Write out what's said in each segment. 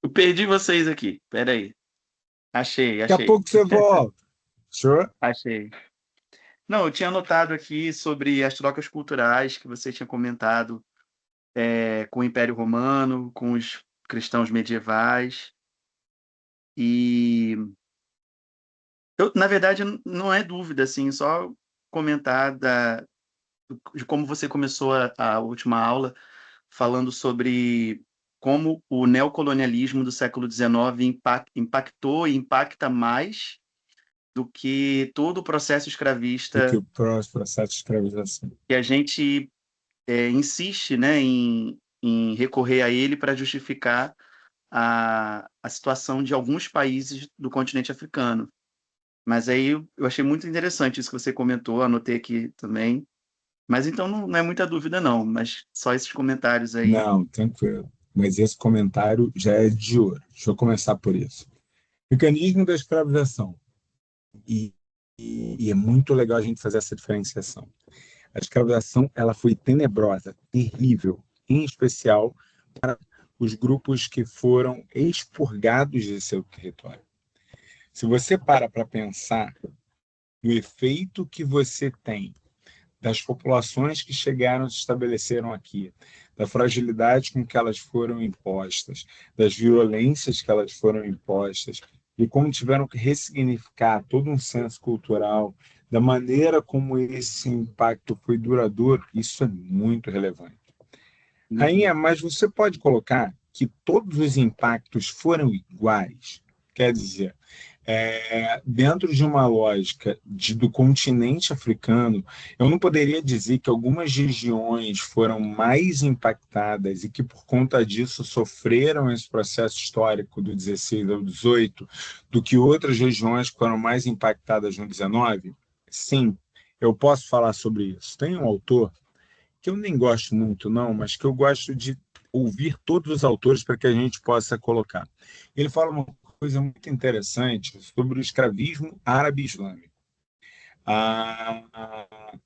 Eu perdi vocês aqui. Pera aí. Achei, Daqui a achei, pouco você volta. Show? achei. Não, eu tinha anotado aqui sobre as trocas culturais que você tinha comentado, com o Império Romano, com os cristãos medievais. E na verdade, não é dúvida, assim, só comentar de como você começou a última aula falando sobre como o neocolonialismo do século XIX impactou e impacta mais do que todo o processo Do que escravista o próximo processo de escravização. que a gente insiste, né, em recorrer a ele para justificar a situação de alguns países do continente africano. Mas aí eu achei muito interessante isso que você comentou, anotei aqui também. Mas então não é muita dúvida, não, mas só esses comentários aí. Não, tranquilo. Mas esse comentário já é de ouro. Deixa eu começar por isso. Mecanismo da escravização. E, e é muito legal a gente fazer essa diferenciação. A escravização ela foi tenebrosa, terrível, em especial para os grupos que foram expurgados de seu território. Se você para pensar no efeito que você tem das populações que chegaram se estabeleceram aqui, da fragilidade com que elas foram impostas, das violências que elas foram impostas, e como tiveram que ressignificar todo um senso cultural, da maneira como esse impacto foi duradouro, isso é muito relevante. Uhum. Rainha, mas você pode colocar que todos os impactos foram iguais? Quer dizer, dentro de uma lógica do continente africano, eu não poderia dizer que algumas regiões foram mais impactadas e que, por conta disso, sofreram esse processo histórico do 16 ao 18, do que outras regiões que foram mais impactadas no 19? Sim, eu posso falar sobre isso. Tem um autor que eu nem gosto muito, não, mas que eu gosto de ouvir todos os autores para que a gente possa colocar. Ele fala uma coisa muito interessante sobre o escravismo árabe-islâmico.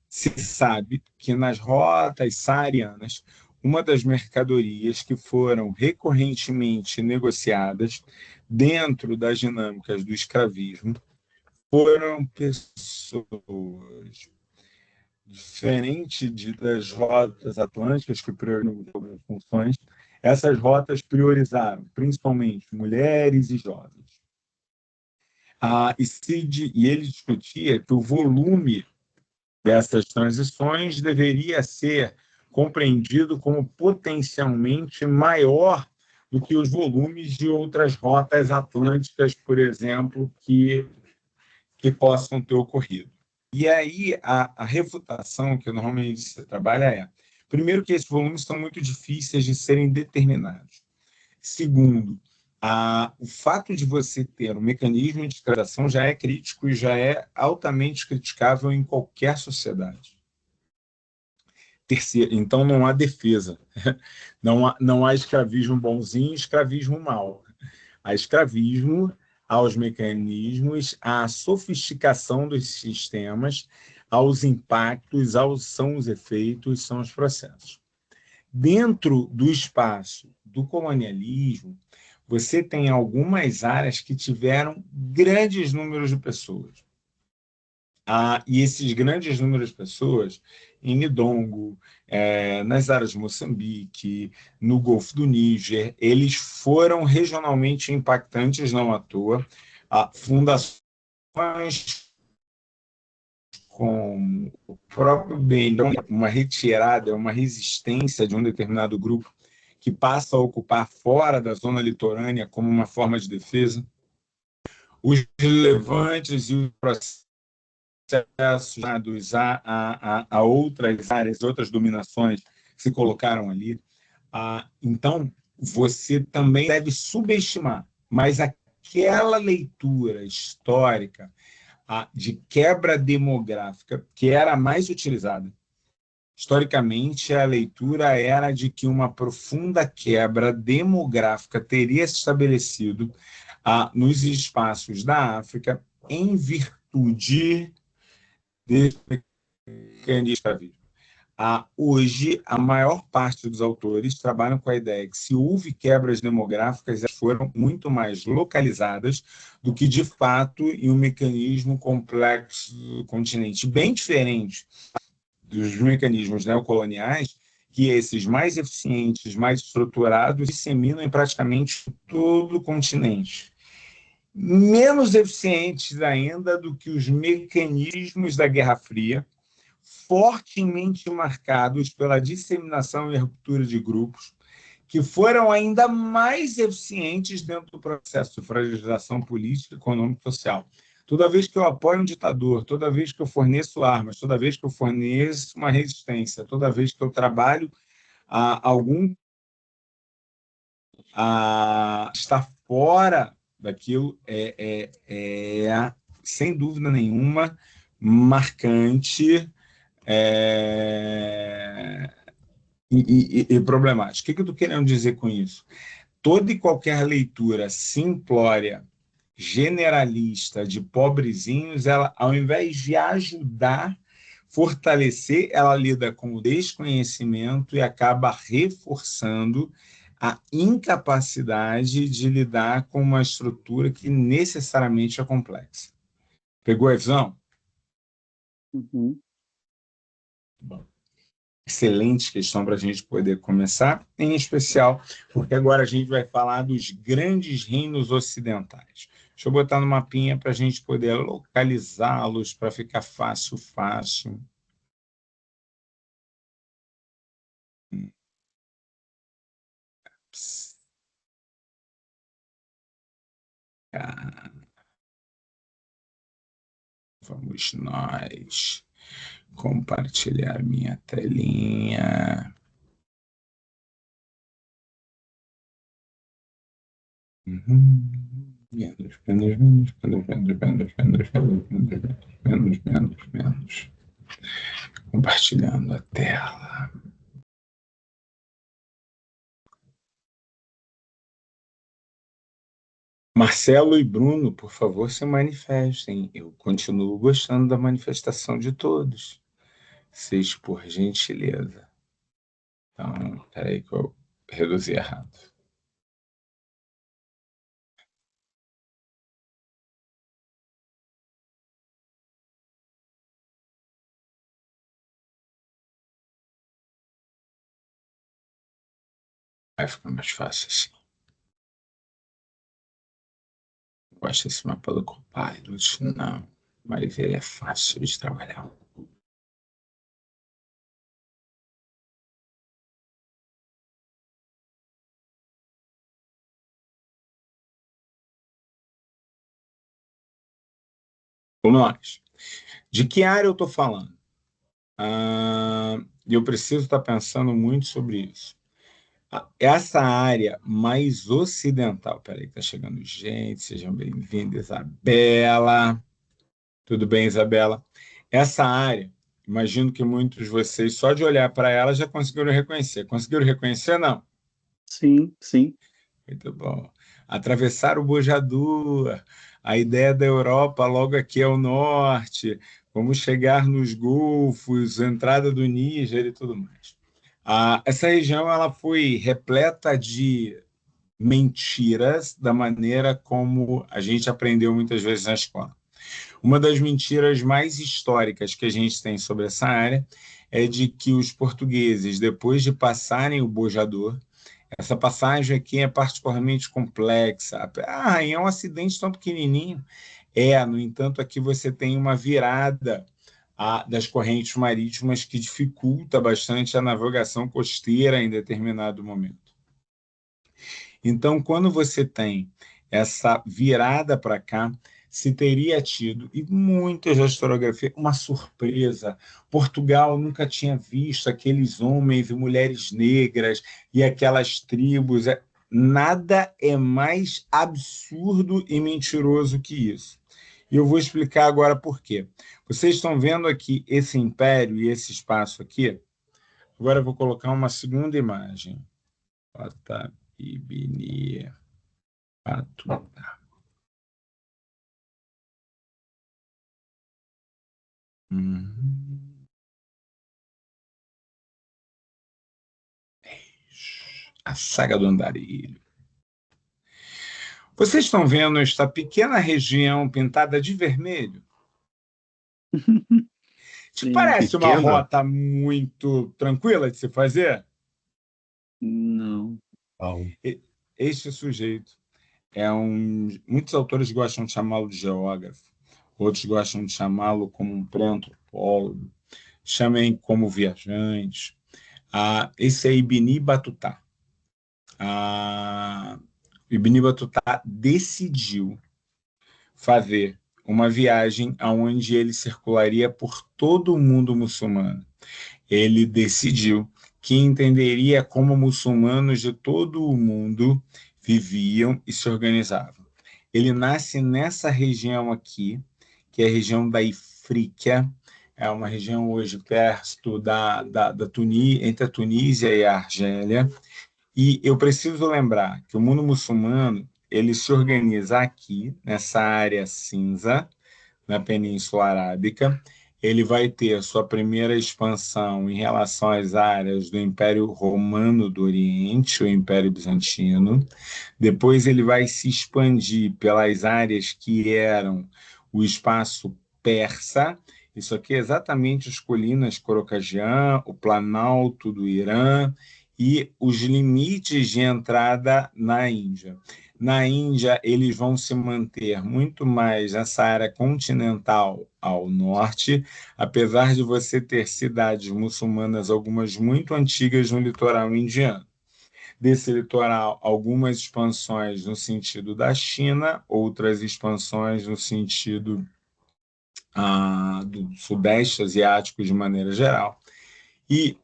Se sabe que nas rotas saarianas, uma das mercadorias que foram recorrentemente negociadas dentro das dinâmicas do escravismo foram pessoas diferente das rotas atlânticas que priorizam algumas funções, essas rotas priorizaram principalmente mulheres e jovens. E ele discutia que o volume dessas transições deveria ser compreendido como potencialmente maior do que os volumes de outras rotas atlânticas, por exemplo, que possam ter ocorrido. E aí a refutação que normalmente se trabalha primeiro, que esses volumes são muito difíceis de serem determinados. Segundo, o fato de você ter um mecanismo de escravização já é crítico e já é altamente criticável em qualquer sociedade. Terceiro, então não há defesa. Não há escravismo bonzinho e escravismo mau. Há escravismo, aos mecanismos, à sofisticação dos sistemas, aos impactos, são os efeitos, são os processos. Dentro do espaço do colonialismo, você tem algumas áreas que tiveram grandes números de pessoas. E esses grandes números de pessoas, em Nidongo, nas áreas de Moçambique, no Golfo do Níger, eles foram regionalmente impactantes, não à toa. Fundações como o próprio Benin, uma retirada, uma resistência de um determinado grupo que passa a ocupar fora da zona litorânea como uma forma de defesa. Os levantes e os processos associados a outras áreas, outras dominações que se colocaram ali. Então, você também deve subestimar, mas aquela leitura histórica de quebra demográfica, que era a mais utilizada, historicamente, a leitura era de que uma profunda quebra demográfica teria se estabelecido nos espaços da África em virtude desse mecanismo escravismo. Hoje, a maior parte dos autores trabalham com a ideia que, se houve quebras demográficas, elas foram muito mais localizadas do que, de fato, em um mecanismo complexo do continente, bem diferente dos mecanismos neocoloniais, que esses mais eficientes, mais estruturados, disseminam em praticamente todo o continente. Menos eficientes ainda do que os mecanismos da Guerra Fria, fortemente marcados pela disseminação e ruptura de grupos, que foram ainda mais eficientes dentro do processo de fragilização política, econômica e social. Toda vez que eu apoio um ditador, toda vez que eu forneço armas, toda vez que eu forneço uma resistência, toda vez que eu trabalho algum está fora daquilo, sem dúvida nenhuma, marcante, é, e problemático. O que eu estou querendo dizer com isso? Toda e qualquer leitura simplória, generalista, de pobrezinhos, ela, ao invés de ajudar, fortalecer, ela lida com o desconhecimento e acaba reforçando a incapacidade de lidar com uma estrutura que necessariamente é complexa. Pegou a visão? Uhum. Bom, excelente questão para a gente poder começar, em especial porque agora a gente vai falar dos grandes reinos ocidentais. Deixa eu botar no mapinha para a gente poder localizá-los, para ficar fácil, fácil. Vamos nós compartilhar minha telinha. Menos, menos, menos, menos, menos, menos, menos, menos, menos, menos. Compartilhando a tela. Marcelo e Bruno, por favor, se manifestem. Eu continuo gostando da manifestação de todos. Vocês, por gentileza. Então, peraí que eu reduzi errado. Vai ficar mais fácil assim. Gosto desse mapa do Copilot? Não, mas ele é fácil de trabalhar. Vamos lá. De que área eu estou falando? Eu preciso estar pensando muito sobre isso. Essa área mais ocidental, peraí, está chegando gente, sejam bem-vindos, Isabela. Tudo bem, Isabela? Essa área, imagino que muitos de vocês, só de olhar para ela, já conseguiram reconhecer. Conseguiram reconhecer, não? Sim, sim. Muito bom. Atravessar o Bojador, a ideia da Europa logo aqui ao norte, vamos chegar nos Golfos, entrada do Níger e tudo mais. Essa região ela foi repleta de mentiras da maneira como a gente aprendeu muitas vezes na escola. Uma das mentiras mais históricas que a gente tem sobre essa área é de que os portugueses, depois de passarem o Bojador, essa passagem aqui é particularmente complexa. É um acidente tão pequenininho. No entanto, aqui você tem uma virada das correntes marítimas que dificulta bastante a navegação costeira em determinado momento. Então, quando você tem essa virada para cá, se teria tido, e muitas da historiografia, uma surpresa. Portugal nunca tinha visto aqueles homens e mulheres negras e aquelas tribos. Nada é mais absurdo e mentiroso que isso. E eu vou explicar agora por quê. Vocês estão vendo aqui esse império e esse espaço aqui? Agora eu vou colocar uma segunda imagem. Ibini, Patuá. A saga do Andarilho. Vocês estão vendo esta pequena região pintada de vermelho? Te Sim. parece uma Pequena? rota muito tranquila de se fazer? Não. Não. Este sujeito é um. Muitos autores gostam de chamá-lo de geógrafo, outros gostam de chamá-lo como um pré-antropólogo, chamem como viajante. Esse é Ibn Battuta. Ibn Battuta decidiu fazer uma viagem onde ele circularia por todo o mundo muçulmano. Ele decidiu que entenderia como muçulmanos de todo o mundo viviam e se organizavam. Ele nasce nessa região aqui, que é a região da Ifríquia, é uma região hoje perto entre a Tunísia e a Argélia. E eu preciso lembrar que o mundo muçulmano ele se organiza aqui, nessa área cinza, na Península Arábica. Ele vai ter a sua primeira expansão em relação às áreas do Império Romano do Oriente, o Império Bizantino. Depois ele vai se expandir pelas áreas que eram o espaço persa. Isso aqui é exatamente as colinas Corocagiã, o Planalto do Irã e os limites de entrada na Índia. Na Índia, eles vão se manter muito mais nessa área continental ao norte, apesar de você ter cidades muçulmanas, algumas muito antigas no litoral indiano. Desse litoral, algumas expansões no sentido da China, outras expansões no sentido do Sudeste Asiático de maneira geral. E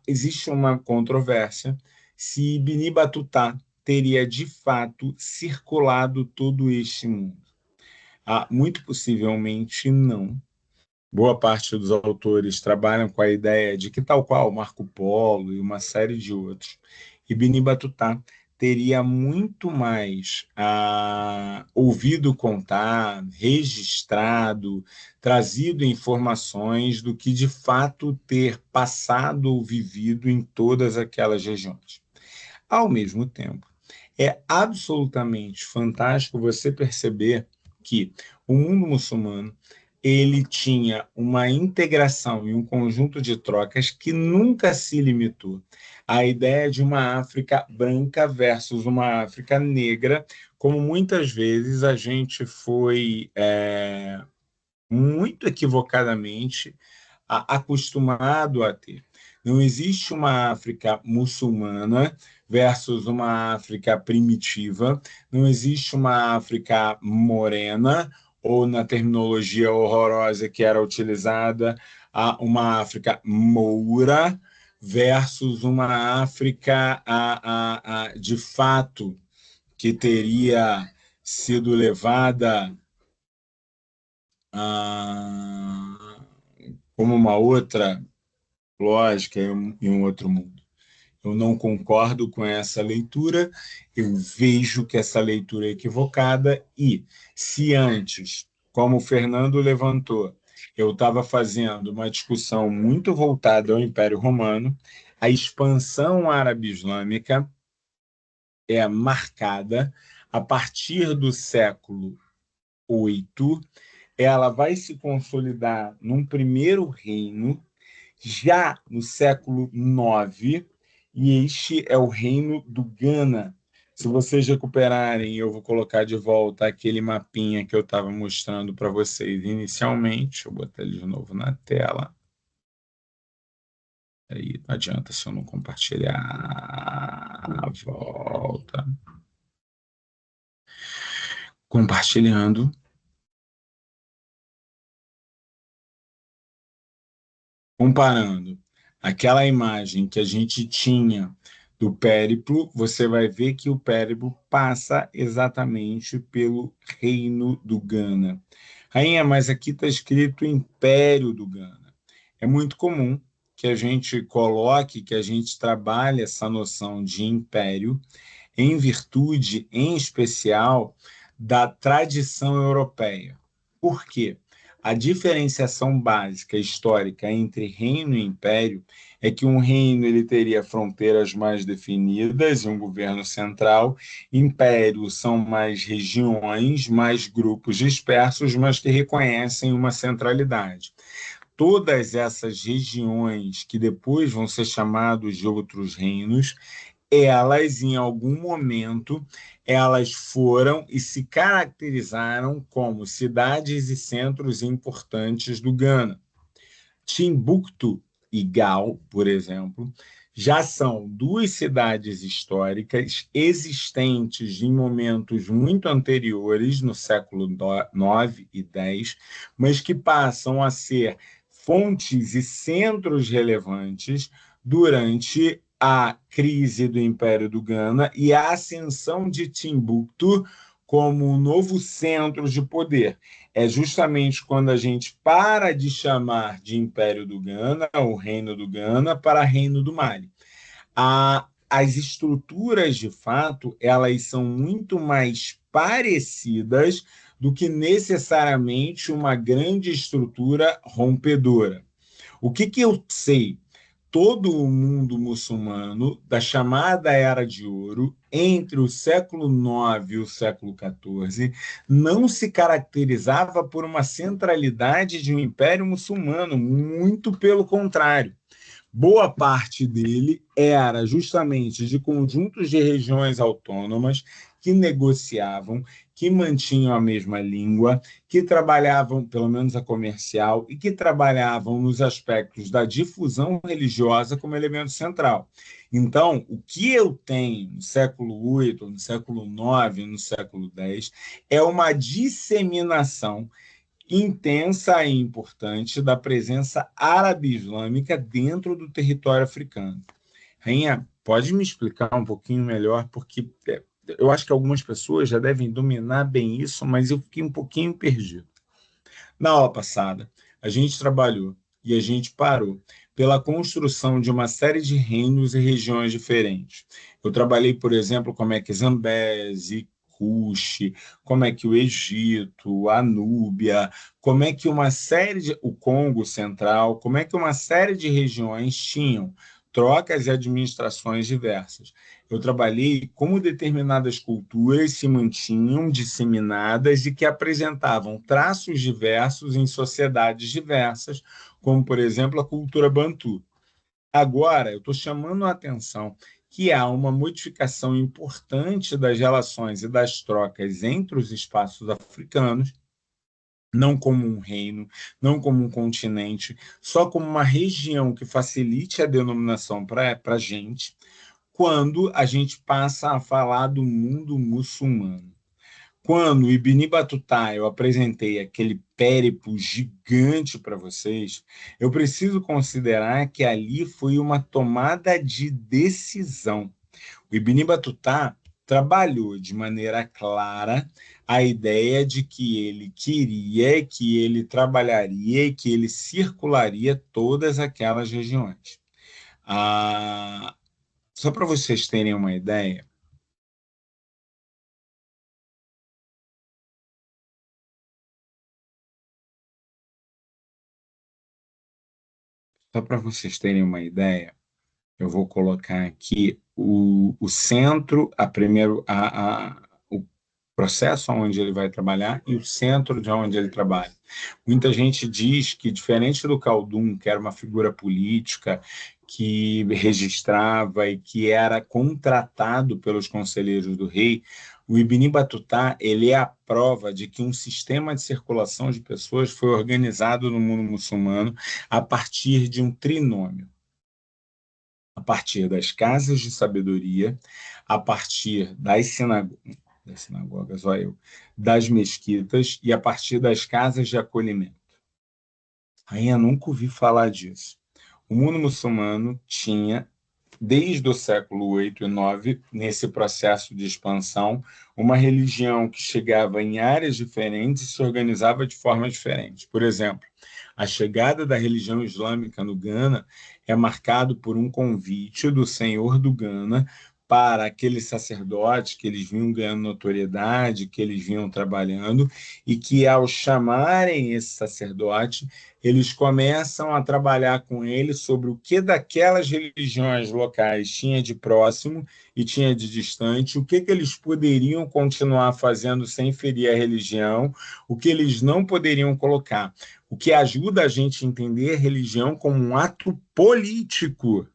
existe uma controvérsia se Ibn Battuta teria, de fato, circulado todo este mundo. Muito possivelmente não. Boa parte dos autores trabalham com a ideia de que, tal qual Marco Polo e uma série de outros, Ibn Battuta teria muito mais ouvido contar, registrado, trazido informações do que, de fato, ter passado ou vivido em todas aquelas regiões. Ao mesmo tempo, é absolutamente fantástico você perceber que o mundo muçulmano ele tinha uma integração e um conjunto de trocas que nunca se limitou à ideia de uma África branca versus uma África negra, como muitas vezes a gente foi muito equivocadamente acostumado a ter. Não existe uma África muçulmana versus uma África primitiva, não existe uma África morena, ou na terminologia horrorosa que era utilizada, uma África moura versus uma África de fato que teria sido levada como uma outra lógica em um outro mundo. Eu não concordo com essa leitura, eu vejo que essa leitura é equivocada e, se antes, como o Fernando levantou, eu estava fazendo uma discussão muito voltada ao Império Romano, a expansão árabe-islâmica é marcada a partir do século VIII, ela vai se consolidar num primeiro reino, já no século IX, e este é o reino do Ghana. Se vocês recuperarem, eu vou colocar de volta aquele mapinha que eu estava mostrando para vocês inicialmente. Deixa eu botar ele de novo na tela. Aí não adianta se eu não compartilhar. Volta. Compartilhando. Comparando aquela imagem que a gente tinha do périplo, você vai ver que o périplo passa exatamente pelo reino do Ghana. Rainha, mas aqui está escrito Império do Ghana. É muito comum que a gente coloque, que a gente trabalhe essa noção de império em virtude, em especial, da tradição europeia. Por quê? A diferenciação básica histórica entre reino e império é que um reino ele teria fronteiras mais definidas e um governo central. Impérios são mais regiões, mais grupos dispersos, mas que reconhecem uma centralidade. Todas essas regiões que depois vão ser chamados de outros reinos, elas, em algum momento, elas foram e se caracterizaram como cidades e centros importantes do Ghana. Timbuktu e Gao, por exemplo, já são duas cidades históricas existentes em momentos muito anteriores, no século IX e X, mas que passam a ser fontes e centros relevantes durante a crise do Império do Ghana e a ascensão de Timbuktu como um novo centro de poder. É justamente quando a gente para de chamar de Império do Ghana, o Reino do Ghana, para Reino do Mali. As estruturas, de fato, elas são muito mais parecidas do que necessariamente uma grande estrutura rompedora. O que eu sei? Todo o mundo muçulmano da chamada Era de Ouro, entre o século IX e o século XIV, não se caracterizava por uma centralidade de um império muçulmano, muito pelo contrário. Boa parte dele era justamente de conjuntos de regiões autônomas que negociavam, que mantinham a mesma língua, que trabalhavam, pelo menos a comercial, e que trabalhavam nos aspectos da difusão religiosa como elemento central. Então, o que eu tenho no século VIII, no século IX, no século X, é uma disseminação intensa e importante da presença árabe-islâmica dentro do território africano. Rainha, pode me explicar um pouquinho melhor, porque eu acho que algumas pessoas já devem dominar bem isso, mas eu fiquei um pouquinho perdido. Na aula passada, a gente trabalhou e a gente parou pela construção de uma série de reinos e regiões diferentes. Eu trabalhei, por exemplo, como é que Zambésia, Cuxi, como é que o Egito, a Núbia, como é que uma série de o Congo Central, como é que uma série de regiões tinham trocas e administrações diversas. Eu trabalhei como determinadas culturas se mantinham disseminadas e que apresentavam traços diversos em sociedades diversas, como, por exemplo, a cultura bantu. Agora, eu estou chamando a atenção que há uma modificação importante das relações e das trocas entre os espaços africanos, não como um reino, não como um continente, só como uma região que facilite a denominação para a gente, quando a gente passa a falar do mundo muçulmano. Quando o Ibn Battuta eu apresentei aquele périplo gigante para vocês, eu preciso considerar que ali foi uma tomada de decisão. O Ibn Battuta trabalhou de maneira clara a ideia de que ele queria, que ele trabalharia e que ele circularia todas aquelas regiões. Ah, só para vocês terem uma ideia, só para vocês terem uma ideia, eu vou colocar aqui o centro, o processo onde ele vai trabalhar e o centro de onde ele trabalha. Muita gente diz que, diferente do Khaldun, que era uma figura política que registrava e que era contratado pelos conselheiros do rei, o Ibn Battuta ele é a prova de que um sistema de circulação de pessoas foi organizado no mundo muçulmano a partir de um trinômio, a partir das casas de sabedoria, a partir das sinagogas, olha eu, das mesquitas e a partir das casas de acolhimento. Ainda nunca ouvi falar disso. O mundo muçulmano tinha, desde o século VIII e IX, nesse processo de expansão, uma religião que chegava em áreas diferentes e se organizava de forma diferente. Por exemplo, a chegada da religião islâmica no Ghana é marcado por um convite do senhor do Ghana para aqueles sacerdotes que eles vinham ganhando notoriedade, que eles vinham trabalhando, e que, ao chamarem esse sacerdote, eles começam a trabalhar com ele sobre o que daquelas religiões locais tinha de próximo e tinha de distante, o que eles poderiam continuar fazendo sem ferir a religião, o que eles não poderiam colocar, o que ajuda a gente a entender a religião como um ato político.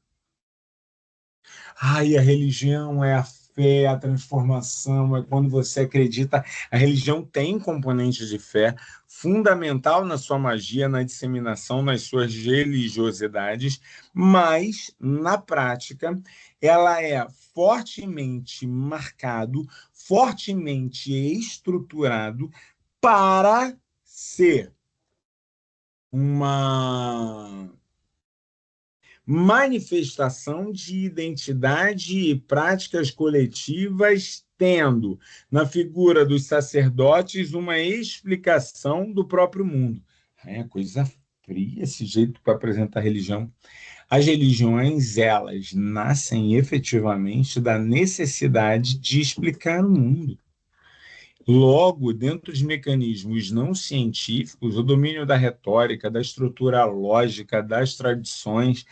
Ai, a religião é a fé, a transformação, é quando você acredita. A religião tem componente de fé fundamental na sua magia, na disseminação, nas suas religiosidades, mas, na prática, ela é fortemente marcado, fortemente estruturado para ser uma manifestação de identidade e práticas coletivas, tendo na figura dos sacerdotes uma explicação do próprio mundo. É coisa fria esse jeito para apresentar religião. As religiões, elas nascem efetivamente da necessidade de explicar o mundo. Logo, dentro de mecanismos não científicos, o domínio da retórica, da estrutura lógica, das tradições,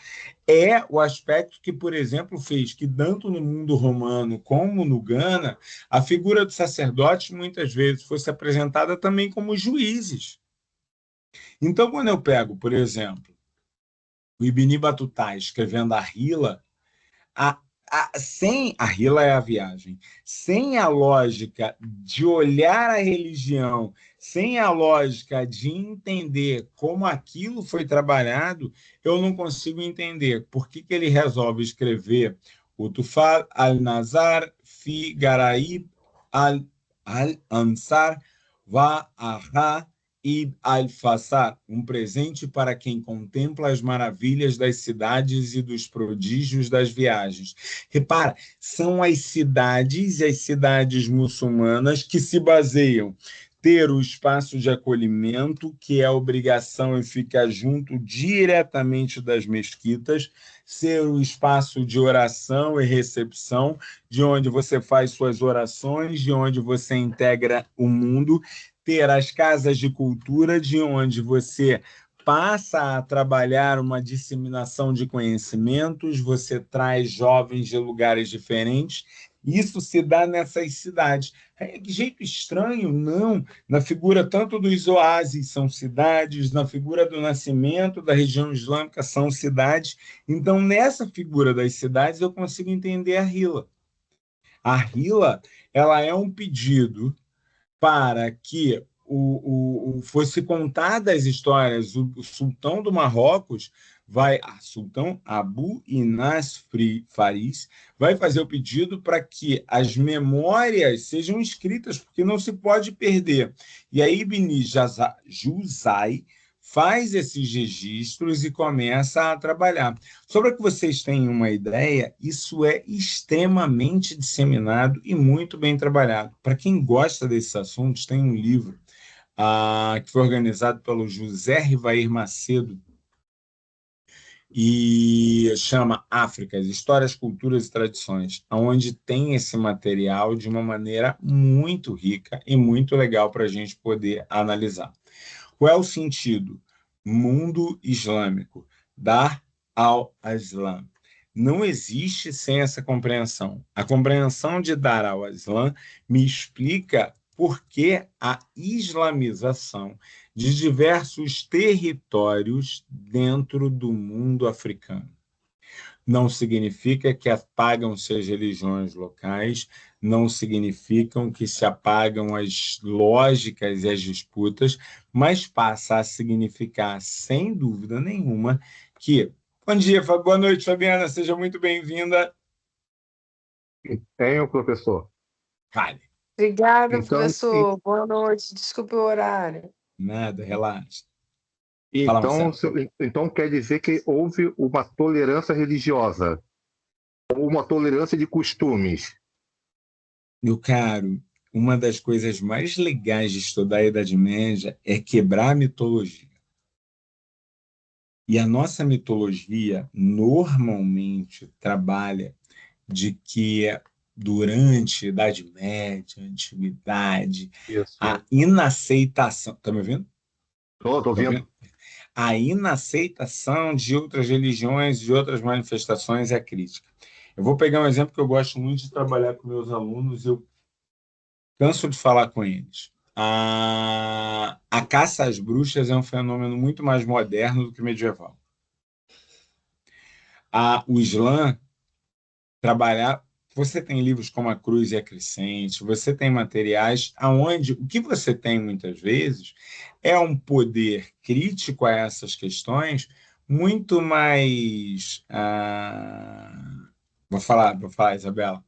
é o aspecto que, por exemplo, fez que, tanto no mundo romano como no Ghana, a figura do sacerdote muitas vezes fosse apresentada também como juízes. Então, quando eu pego, por exemplo, o Ibn Battuta escrevendo a Hila, a, sem a Hila é a viagem, sem a lógica de olhar a religião, sem a lógica de entender como aquilo foi trabalhado, eu não consigo entender por que ele resolve escrever o Tufal al-Nazar fi Garaib al-Ansar wa Aha Ib al-Fassar, um presente para quem contempla as maravilhas das cidades e dos prodígios das viagens. Repara, são as cidades e as cidades muçulmanas que se baseiam ter o espaço de acolhimento, que é a obrigação e ficar junto diretamente das mesquitas, ser o espaço de oração e recepção, de onde você faz suas orações, de onde você integra o mundo, ter as casas de cultura, de onde você passa a trabalhar uma disseminação de conhecimentos, você traz jovens de lugares diferentes. Isso se dá nessas cidades. Que jeito estranho, não. Na figura tanto dos oásis são cidades, na figura do nascimento da região islâmica são cidades. Então, nessa figura das cidades, eu consigo entender a Hila. A Hila, ela é um pedido para que fosse contada as histórias. O sultão do Marrocos sultão Abu Inas Faris vai fazer o pedido para que as memórias sejam escritas, porque não se pode perder. E aí Ibn Juzai faz esses registros e começa a trabalhar. Só para que vocês tenham uma ideia, isso é extremamente disseminado e muito bem trabalhado. Para quem gosta desses assuntos, tem um livro que foi organizado pelo José Rivair Macedo e chama Áfricas, Histórias, Culturas e Tradições, onde tem esse material de uma maneira muito rica e muito legal para a gente poder analisar. Qual é o sentido? Mundo islâmico, dar ao Islã. Não existe sem essa compreensão. A compreensão de dar ao Islã me explica por que a islamização de diversos territórios dentro do mundo africano. Não significa que apagam-se as religiões locais, não significam que se apagam as lógicas e as disputas, mas passa a significar, sem dúvida nenhuma, que... Bom dia, boa noite, Fabiana, seja muito bem-vinda. Tenho, professor. Fale. Obrigada, Então, professor. Boa noite. Desculpe o horário. Nada, relaxa. Fala, Marcelo. então quer dizer que houve uma tolerância religiosa, ou uma tolerância de costumes. Meu caro, uma das coisas mais legais de estudar a Idade Média é quebrar a mitologia. E a nossa mitologia normalmente trabalha de que durante a Idade Média, a Antiguidade, Isso. a inaceitação. Está me ouvindo? Tô Tá vendo. ouvindo? A inaceitação de outras religiões, de outras manifestações é crítica. Eu vou pegar um exemplo que eu gosto muito de trabalhar com meus alunos, eu canso de falar com eles. A caça às bruxas é um fenômeno muito mais moderno do que medieval. O Islã trabalhar. Você tem livros como A Cruz e a Crescente, você tem materiais aonde o que você tem muitas vezes é um poder crítico a essas questões muito mais. Vou falar, Isabela.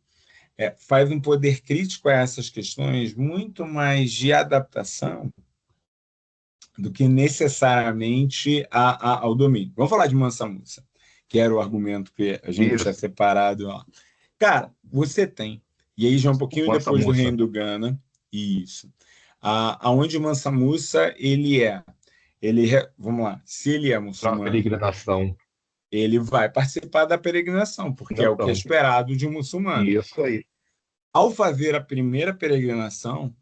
Faz um poder crítico a essas questões muito mais de adaptação do que necessariamente ao domínio. Vamos falar de Mansa Musa, que era o argumento que a gente tinha Isso. separado. Ó. Cara, você tem. E aí já um pouquinho Mansa depois do Musa. Reino do Ghana, isso. Aonde Mansa Musa, vamos lá, se ele é Para muçulmano, peregrinação. ele vai participar da peregrinação, porque é o que é Então, esperado de um muçulmano. isso aí. Ao fazer a primeira peregrinação,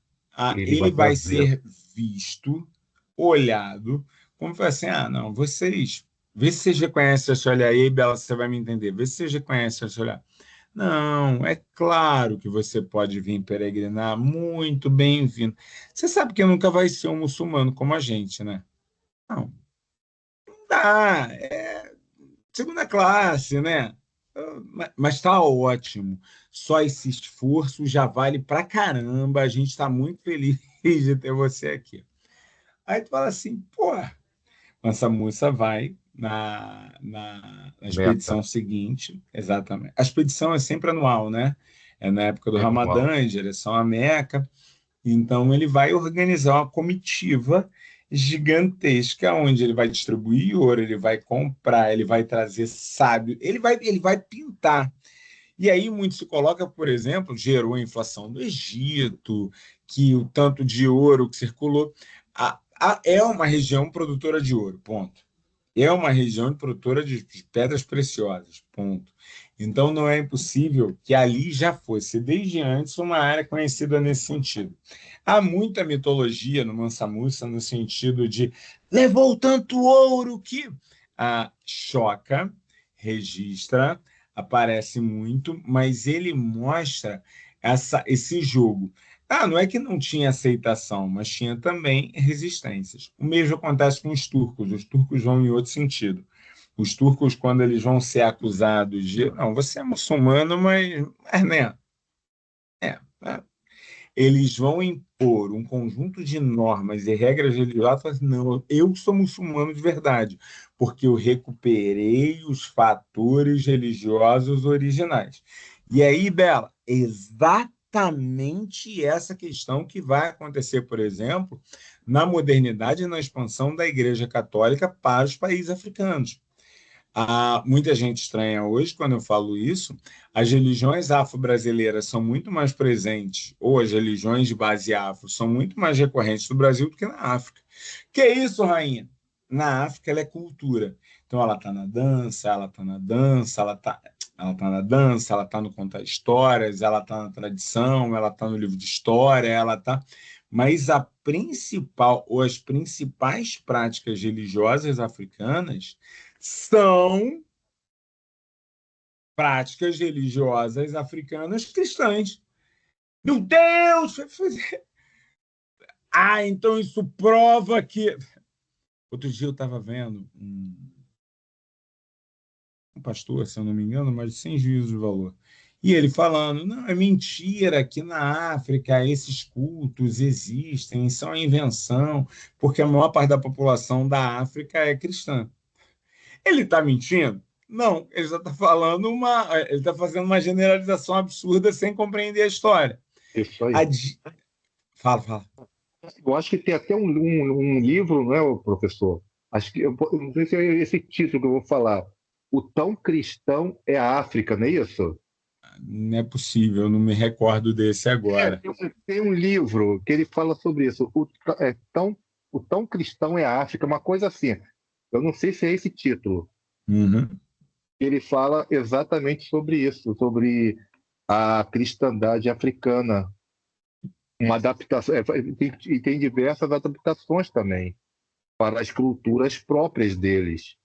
Ele vai ele vai trazer. ser visto, olhado, como foi assim, não, vocês, vê se vocês reconhecem esse olhar aí, Bela, você vai me entender, vê se vocês reconhecem esse olhar. Não, é claro que você pode vir peregrinar, muito bem-vindo. Você sabe que nunca vai ser um muçulmano como a gente, né? Não, não dá, é segunda classe, né? Mas está ótimo. Só esse esforço já vale pra caramba. A gente está muito feliz de ter você aqui. Aí tu fala assim, pô, essa moça vai na Meta. expedição seguinte, exatamente. A expedição é sempre anual, né? É na época do É anual. Ramadã, em direção à Meca. Então, ele vai organizar uma comitiva gigantesca, onde ele vai distribuir ouro, ele vai comprar, ele vai trazer sábio, ele vai pintar. E aí, muito se coloca, por exemplo, gerou a inflação no Egito, que o tanto de ouro que circulou. É uma região produtora de ouro, ponto. É uma região produtora de pedras preciosas, ponto. Então, não é impossível que ali já fosse, desde antes, uma área conhecida nesse sentido. Há muita mitologia no Mansa Musa, no sentido de levou tanto ouro que choca, registra, aparece muito, mas ele mostra esse jogo. Não é que não tinha aceitação, mas tinha também resistências. O mesmo acontece com os turcos. Os turcos vão em outro sentido. Os turcos, quando eles vão ser acusados de. Não, você é muçulmano, mas né? É, eles vão impor um conjunto de normas e regras religiosas. Não, eu sou muçulmano de verdade, porque eu recuperei os fatores religiosos originais. E aí, Bela, exatamente essa questão que vai acontecer, por exemplo, na modernidade e na expansão da Igreja Católica para os países africanos. Muita gente estranha hoje quando eu falo isso. As religiões afro-brasileiras são muito mais presentes, ou as religiões de base afro são muito mais recorrentes no Brasil do que na África. Que é isso, rainha? Na África ela é cultura. Então ela está na dança, ela está na dança, ela tá na dança, ela está no contar histórias, ela está na tradição, ela está no livro de história, ela está. Mas a principal ou as principais práticas religiosas africanas são práticas religiosas africanas cristãs. Meu Deus! Então isso prova que. Outro dia eu estava vendo um pastor, se eu não me engano, mas sem juízo de valor. E ele falando, não, é mentira que na África esses cultos existem, são invenção, porque a maior parte da população da África é cristã. Ele está mentindo? Não, ele já está falando ele está fazendo uma generalização absurda sem compreender a história. Isso aí. Fala. Eu acho que tem até um livro, não é, professor? Acho que eu não sei se é esse título que eu vou falar. O tão cristão é a África, não é isso? Não é possível, eu não me recordo desse agora. Tem um livro que ele fala sobre isso. O tão cristão é a África, uma coisa assim. Eu não sei se é esse título. Uhum. Ele fala exatamente sobre isso, sobre a cristandade africana, uma adaptação, tem diversas adaptações também para as culturas próprias deles.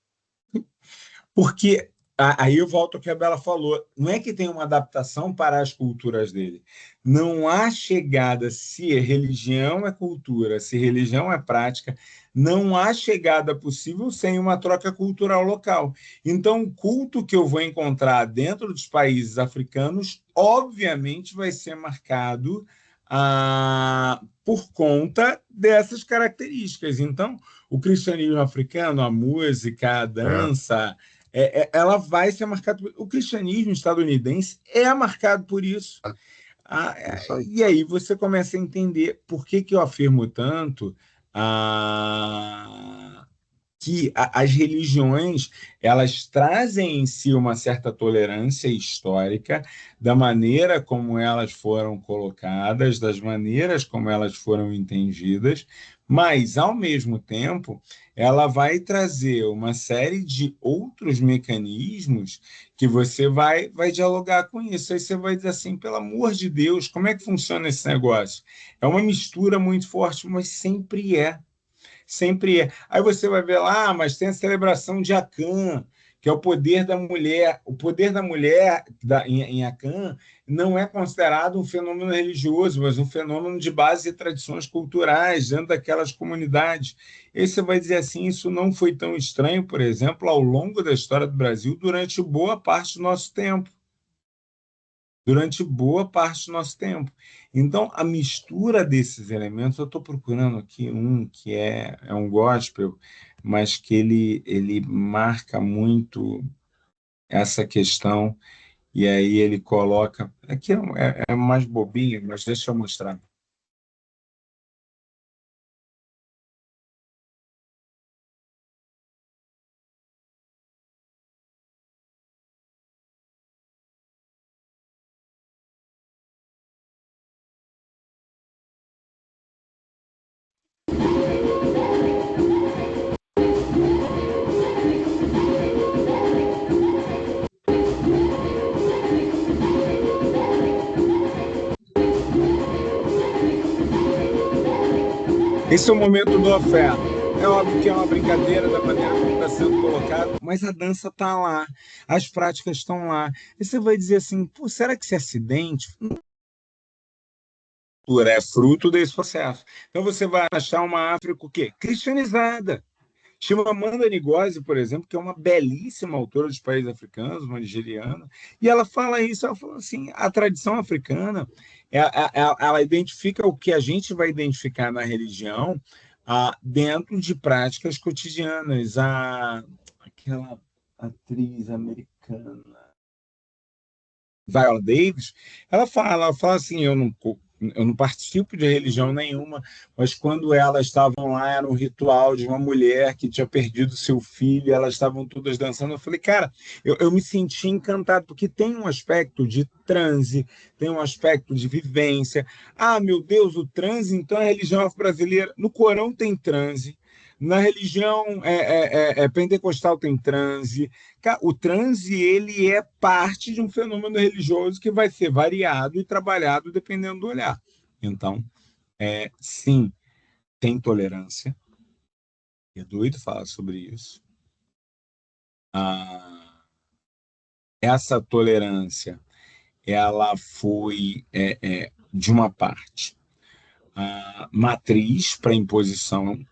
Porque aí eu volto ao que a Bela falou, não é que tem uma adaptação para as culturas dele. Não há chegada, se religião é cultura, se religião é prática, não há chegada possível sem uma troca cultural local. Então, o culto que eu vou encontrar dentro dos países africanos, obviamente, vai ser marcado por conta dessas características. Então, o cristianismo africano, a música, a É, dança, ela vai ser marcada. O cristianismo estadunidense é marcado por isso. isso aí. E aí você começa a entender por que, que eu afirmo tanto ah, que as religiões elas trazem em si uma certa tolerância histórica da maneira como elas foram colocadas, das maneiras como elas foram entendidas, mas, ao mesmo tempo, ela vai trazer uma série de outros mecanismos que você vai dialogar com isso. Aí você vai dizer assim, pelo amor de Deus, como é que funciona esse negócio? É uma mistura muito forte, mas sempre é. Sempre é. Aí você vai ver lá, mas tem a celebração de Akan, que é o poder da mulher. O poder da mulher em Akan não é considerado um fenômeno religioso, mas um fenômeno de base e tradições culturais dentro daquelas comunidades. E você vai dizer assim, isso não foi tão estranho, por exemplo, ao longo da história do Brasil, durante boa parte do nosso tempo. Durante boa parte do nosso tempo. Então, a mistura desses elementos, eu estou procurando aqui um que é um gospel, mas que ele marca muito essa questão, e aí ele coloca. Aqui é mais bobinho, mas deixa eu mostrar. Esse é o momento do oferta. É óbvio que é uma brincadeira da maneira como está sendo colocado, mas a dança está lá, as práticas estão lá. E você vai dizer assim, pô, será que esse acidente é fruto desse processo? Então você vai achar uma África o quê? Cristianizada. Chimamanda Ngozi, por exemplo, que é uma belíssima autora dos países africanos, uma nigeriana, e ela fala isso, ela fala assim, a tradição africana, ela identifica o que a gente vai identificar na religião dentro de práticas cotidianas. Aquela atriz americana, Viola Davis, ela fala assim, eu não participo de religião nenhuma, mas quando elas estavam lá, era um ritual de uma mulher que tinha perdido seu filho, e elas estavam todas dançando. Eu falei, cara, eu me senti encantado, porque tem um aspecto de transe, tem um aspecto de vivência. Ah, meu Deus, o transe, então é religião afro-brasileira. No Corão tem transe, na religião pentecostal tem transe. O transe ele é parte de um fenômeno religioso que vai ser variado e trabalhado dependendo do olhar. Então, sim, tem tolerância. É doido falar sobre isso. Ah, essa tolerância, ela foi de uma parte matriz para imposição,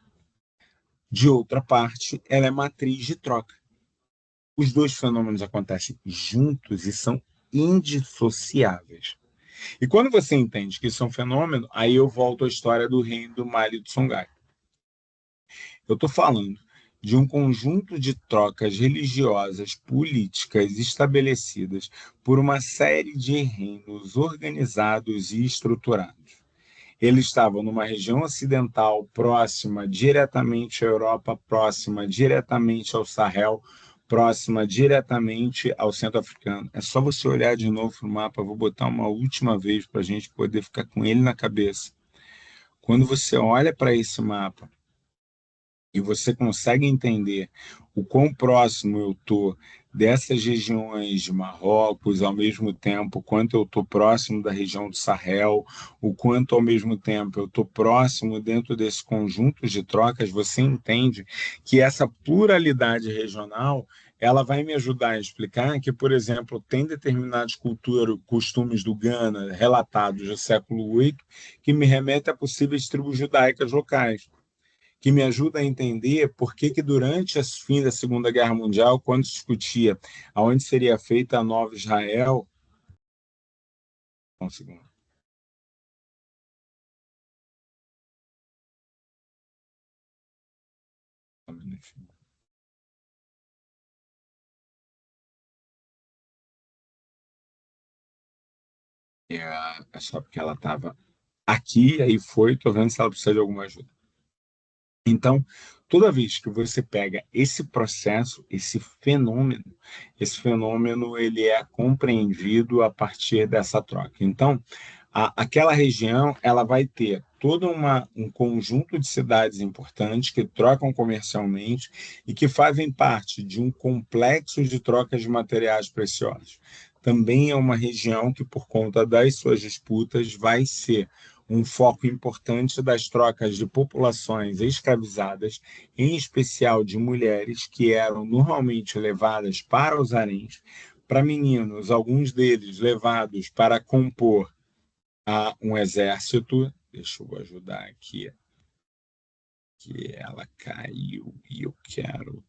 de outra parte, ela é matriz de troca. Os dois fenômenos acontecem juntos e são indissociáveis. E quando você entende que isso é um fenômeno, aí eu volto à história do reino do Mali do Songhai. Eu estou falando de um conjunto de trocas religiosas, políticas estabelecidas por uma série de reinos organizados e estruturados. Eles estavam numa região ocidental próxima diretamente à Europa, próxima diretamente ao Sahel, próxima diretamente ao centro africano. É só você olhar de novo para o mapa, vou botar uma última vez para a gente poder ficar com ele na cabeça. Quando você olha para esse mapa e você consegue entender o quão próximo eu estou dessas regiões de Marrocos, ao mesmo tempo, quanto eu estou próximo da região do Sahel, o quanto, ao mesmo tempo, eu estou próximo dentro desse conjunto de trocas, você entende que essa pluralidade regional ela vai me ajudar a explicar que, por exemplo, tem determinados costumes do Ghana, relatados do século VIII, que me remetem a possíveis tribos judaicas locais, que me ajuda a entender por que durante o fim da Segunda Guerra Mundial, quando se discutia aonde seria feita a Nova Israel. Um segundo. É só porque ela estava aqui, aí foi, estou vendo se ela precisa de alguma ajuda. Então, toda vez que você pega esse processo, esse fenômeno ele é compreendido a partir dessa troca. Então, aquela região ela vai ter todo um conjunto de cidades importantes que trocam comercialmente e que fazem parte de um complexo de trocas de materiais preciosos. Também é uma região que, por conta das suas disputas, vai ser um foco importante das trocas de populações escravizadas, em especial de mulheres que eram normalmente levadas para os haréns, para meninos, alguns deles levados para compor um exército. Deixa eu ajudar aqui, que ela caiu e eu quero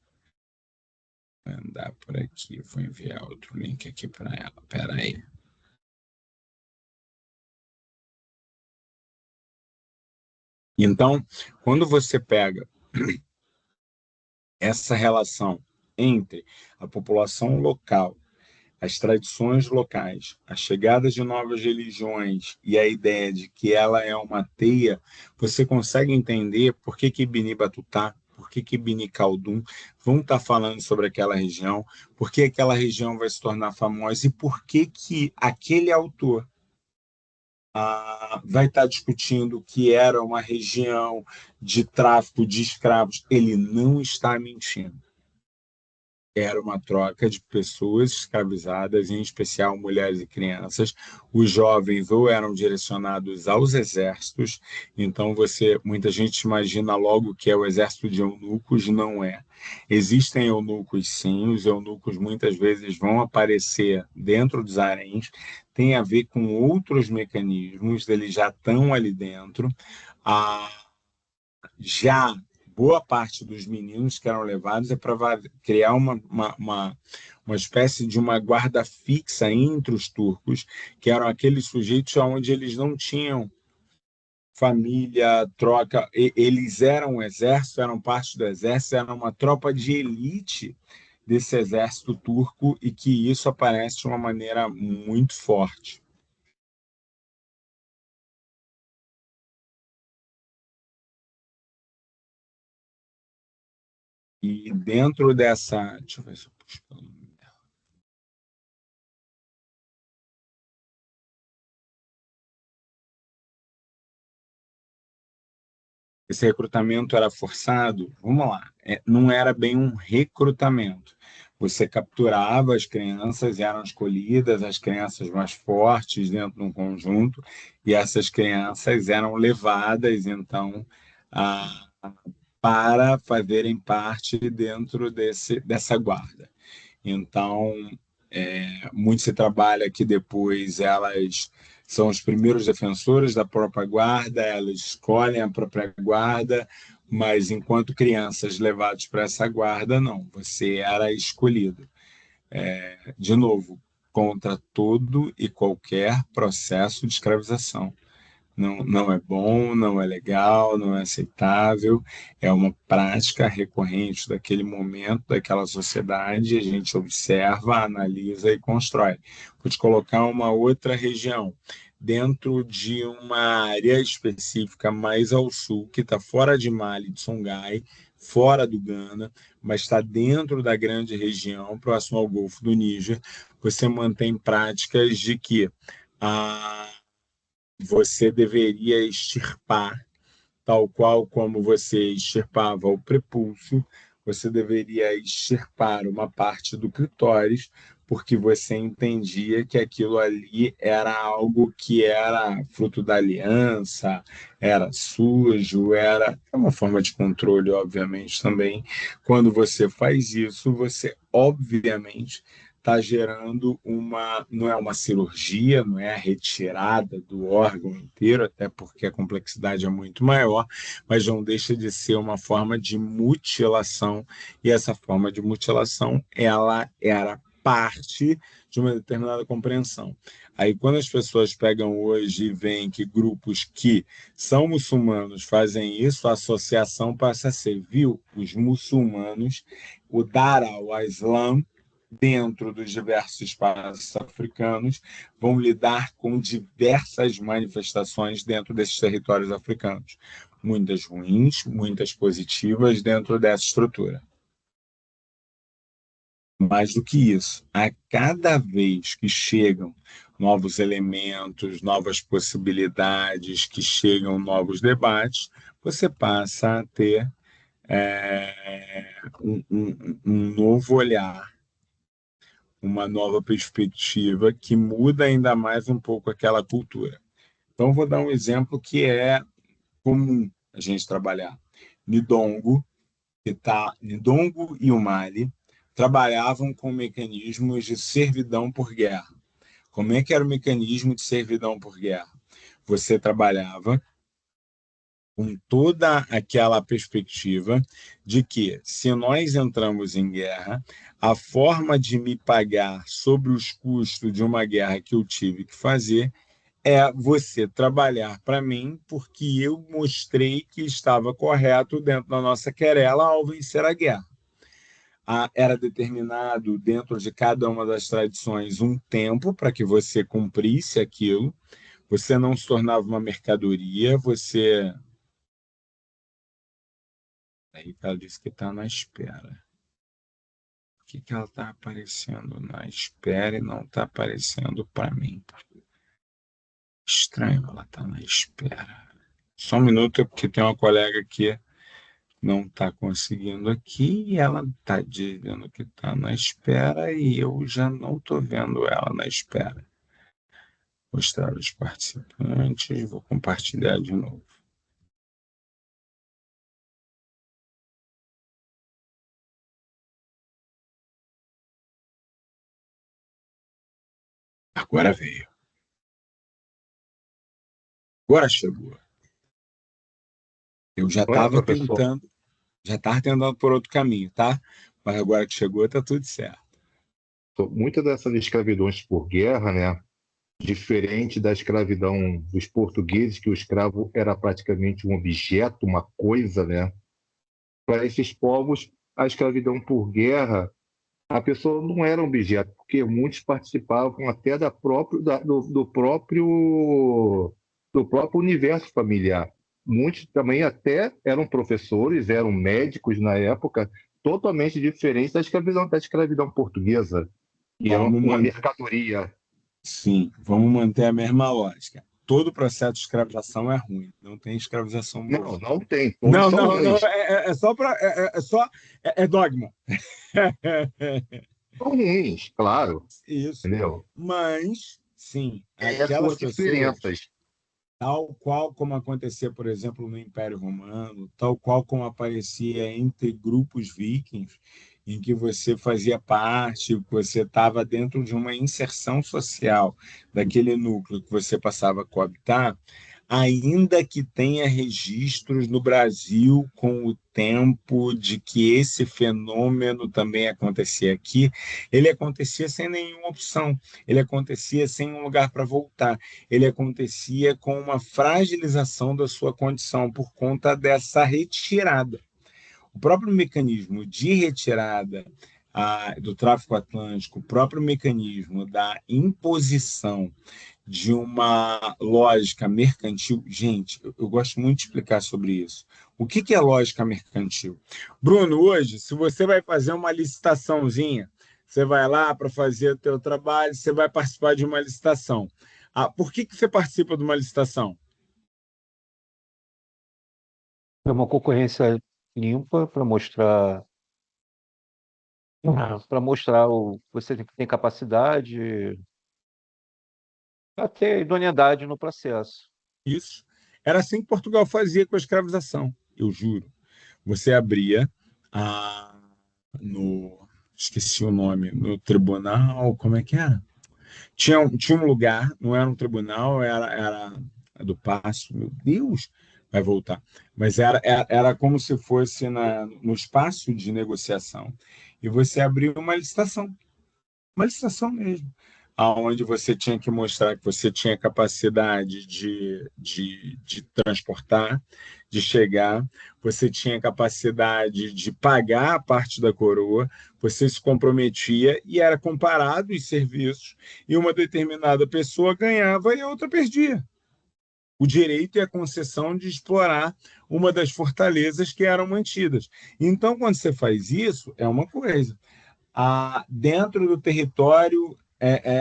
andar por aqui. Vou enviar outro link aqui para ela. Espera aí. Então, quando você pega essa relação entre a população local, as tradições locais, a chegada de novas religiões e a ideia de que ela é uma teia, você consegue entender por que Ibn Battuta, por que Ibn Khaldun vão estar falando sobre aquela região, por que aquela região vai se tornar famosa e por que aquele autor vai estar discutindo que era uma região de tráfico de escravos. Ele não está mentindo. Era uma troca de pessoas escravizadas, em especial mulheres e crianças. Os jovens ou eram direcionados aos exércitos, então muita gente imagina logo que é o exército de eunucos, não é. Existem eunucos sim, os eunucos muitas vezes vão aparecer dentro dos haréns, tem a ver com outros mecanismos, eles já estão ali dentro. Já boa parte dos meninos que eram levados é para criar uma espécie de uma guarda fixa entre os turcos, que eram aqueles sujeitos onde eles não tinham família, troca, eles eram o exército, eram parte do exército, eram uma tropa de elite desse exército turco e que isso aparece de uma maneira muito forte. E dentro dessa... Deixa eu ver se eu puxo pelo nome dela. Esse recrutamento era forçado? Vamos lá, não era bem um recrutamento. Você capturava as crianças, eram escolhidas as crianças mais fortes dentro de um conjunto, e essas crianças eram levadas, então, a, para fazerem parte dentro dessa guarda. Então, muito se trabalha que depois elas são os primeiros defensores da própria guarda, elas escolhem a própria guarda, mas enquanto crianças levadas para essa guarda, não, você era escolhido. De novo, contra todo e qualquer processo de escravização. Não, não é bom, não é legal, não é aceitável, é uma prática recorrente daquele momento, daquela sociedade, a gente observa, analisa e constrói. Vou te colocar uma outra região, dentro de uma área específica mais ao sul, que está fora de Mali, de Songhai, fora do Ghana, mas está dentro da grande região, próximo ao Golfo do Níger, você mantém práticas de que você deveria extirpar, tal qual como você extirpava o prepúcio, você deveria extirpar uma parte do clitóris, porque você entendia que aquilo ali era algo que era fruto da aliança, era sujo, era uma forma de controle, obviamente, também. Quando você faz isso, você, obviamente, está gerando não é uma cirurgia, não é a retirada do órgão inteiro, até porque a complexidade é muito maior, mas não deixa de ser uma forma de mutilação, e essa forma de mutilação, ela era parte de uma determinada compreensão. Aí, quando as pessoas pegam hoje e veem que grupos que são muçulmanos fazem isso, a associação passa a ser, viu, os muçulmanos, o Dar al-Islam, dentro dos diversos espaços africanos, vão lidar com diversas manifestações dentro desses territórios africanos. Muitas ruins, muitas positivas dentro dessa estrutura. Mais do que isso, a cada vez que chegam novos elementos, novas possibilidades, que chegam novos debates, você passa a ter um novo olhar, uma nova perspectiva que muda ainda mais um pouco aquela cultura. Então, vou dar um exemplo que é comum a gente trabalhar. Nidongo e o Mali trabalhavam com mecanismos de servidão por guerra. Como é que era o mecanismo de servidão por guerra? Você trabalhava com toda aquela perspectiva de que, se nós entramos em guerra, a forma de me pagar sobre os custos de uma guerra que eu tive que fazer é você trabalhar para mim, porque eu mostrei que estava correto dentro da nossa querela ao vencer a guerra. Era determinado dentro de cada uma das tradições um tempo para que você cumprisse aquilo, você não se tornava uma mercadoria, você... Aí ela disse que está na espera. Por que ela está aparecendo na espera e não está aparecendo para mim? Estranho, ela está na espera. Só um minuto, porque tem uma colega que não está conseguindo aqui e ela está dizendo que está na espera e eu já não estou vendo ela na espera. Mostrar os participantes, vou compartilhar de novo. Agora veio. Agora chegou. Eu Olha, professor, já estava tentando por outro caminho, tá? Mas agora que chegou, está tudo certo. muitas dessas escravidões por guerra, né, diferente da escravidão dos portugueses, que o escravo era praticamente um objeto, uma coisa, né? Para esses povos, a escravidão por guerra, a pessoa não era um objeto, porque muitos participavam até do próprio universo familiar. Muitos também até eram professores, eram médicos na época, totalmente diferentes da escravidão portuguesa, que era Vamos uma man... mercadoria. Sim, vamos manter a mesma lógica. Todo processo de escravização é ruim, não tem escravização Não, boa. não tem, todos Não, são não, não, ruins. é só para. É dogma. São ruins, claro, Isso. entendeu? Mas, sim, Tem as aquelas suas pessoas, diferenças. tal qual como acontecia, por exemplo, no Império Romano, tal qual como aparecia entre grupos vikings, em que você fazia parte, que você estava dentro de uma inserção social daquele núcleo que você passava a coabitar, ainda que tenha registros no Brasil com o tempo de que esse fenômeno também acontecia aqui, ele acontecia sem nenhuma opção, ele acontecia sem um lugar para voltar, ele acontecia com uma fragilização da sua condição por conta dessa retirada. O próprio mecanismo de retirada do tráfico atlântico, o próprio mecanismo da imposição de uma lógica mercantil. Gente, eu gosto muito de explicar sobre isso. O que é lógica mercantil? Bruno, hoje, se você vai fazer uma licitaçãozinha, você vai lá para fazer o teu trabalho, você vai participar de uma licitação. Por que você participa de uma licitação? É uma concorrência limpa para mostrar para mostrar o você tem capacidade, para ter idoneidade no processo. Isso. Era assim que Portugal fazia com a escravização, eu juro. Você abria a, no, esqueci o nome, no tribunal, como é que era? Tinha um lugar, não era um tribunal, era do Paço, meu Deus, vai voltar. Mas era como se fosse no espaço de negociação. E você abriu uma licitação mesmo, aonde você tinha que mostrar que você tinha capacidade de transportar, de chegar, você tinha capacidade de pagar a parte da coroa, você se comprometia e era comparado os serviços, e uma determinada pessoa ganhava e a outra perdia. O direito e a concessão de explorar uma das fortalezas que eram mantidas. Então, quando você faz isso, é uma coisa dentro do território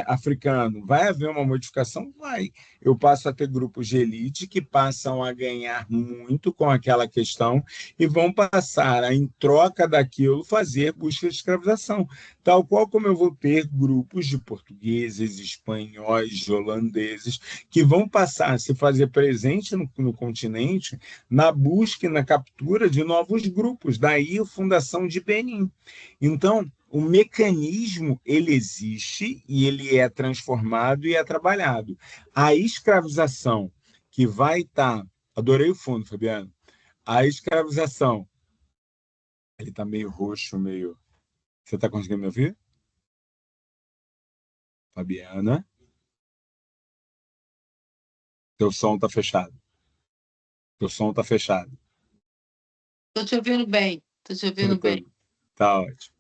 africano. Vai haver uma modificação? Vai. Eu passo a ter grupos de elite que passam a ganhar muito com aquela questão e vão passar a, em troca daquilo, fazer busca de escravização. Tal qual como eu vou ter grupos de portugueses, espanhóis, holandeses, que vão passar a se fazer presente no continente na busca e na captura de novos grupos. Daí a fundação de Benin. Então, o mecanismo ele existe e ele é transformado e é trabalhado. A escravização que vai estar, adorei o fundo, Fabiano. A escravização, ele está meio roxo, meio. Você está conseguindo me ouvir? Fabiana, teu som está fechado. Teu som está fechado. Estou te ouvindo bem. Estou te ouvindo bem. Tá ótimo.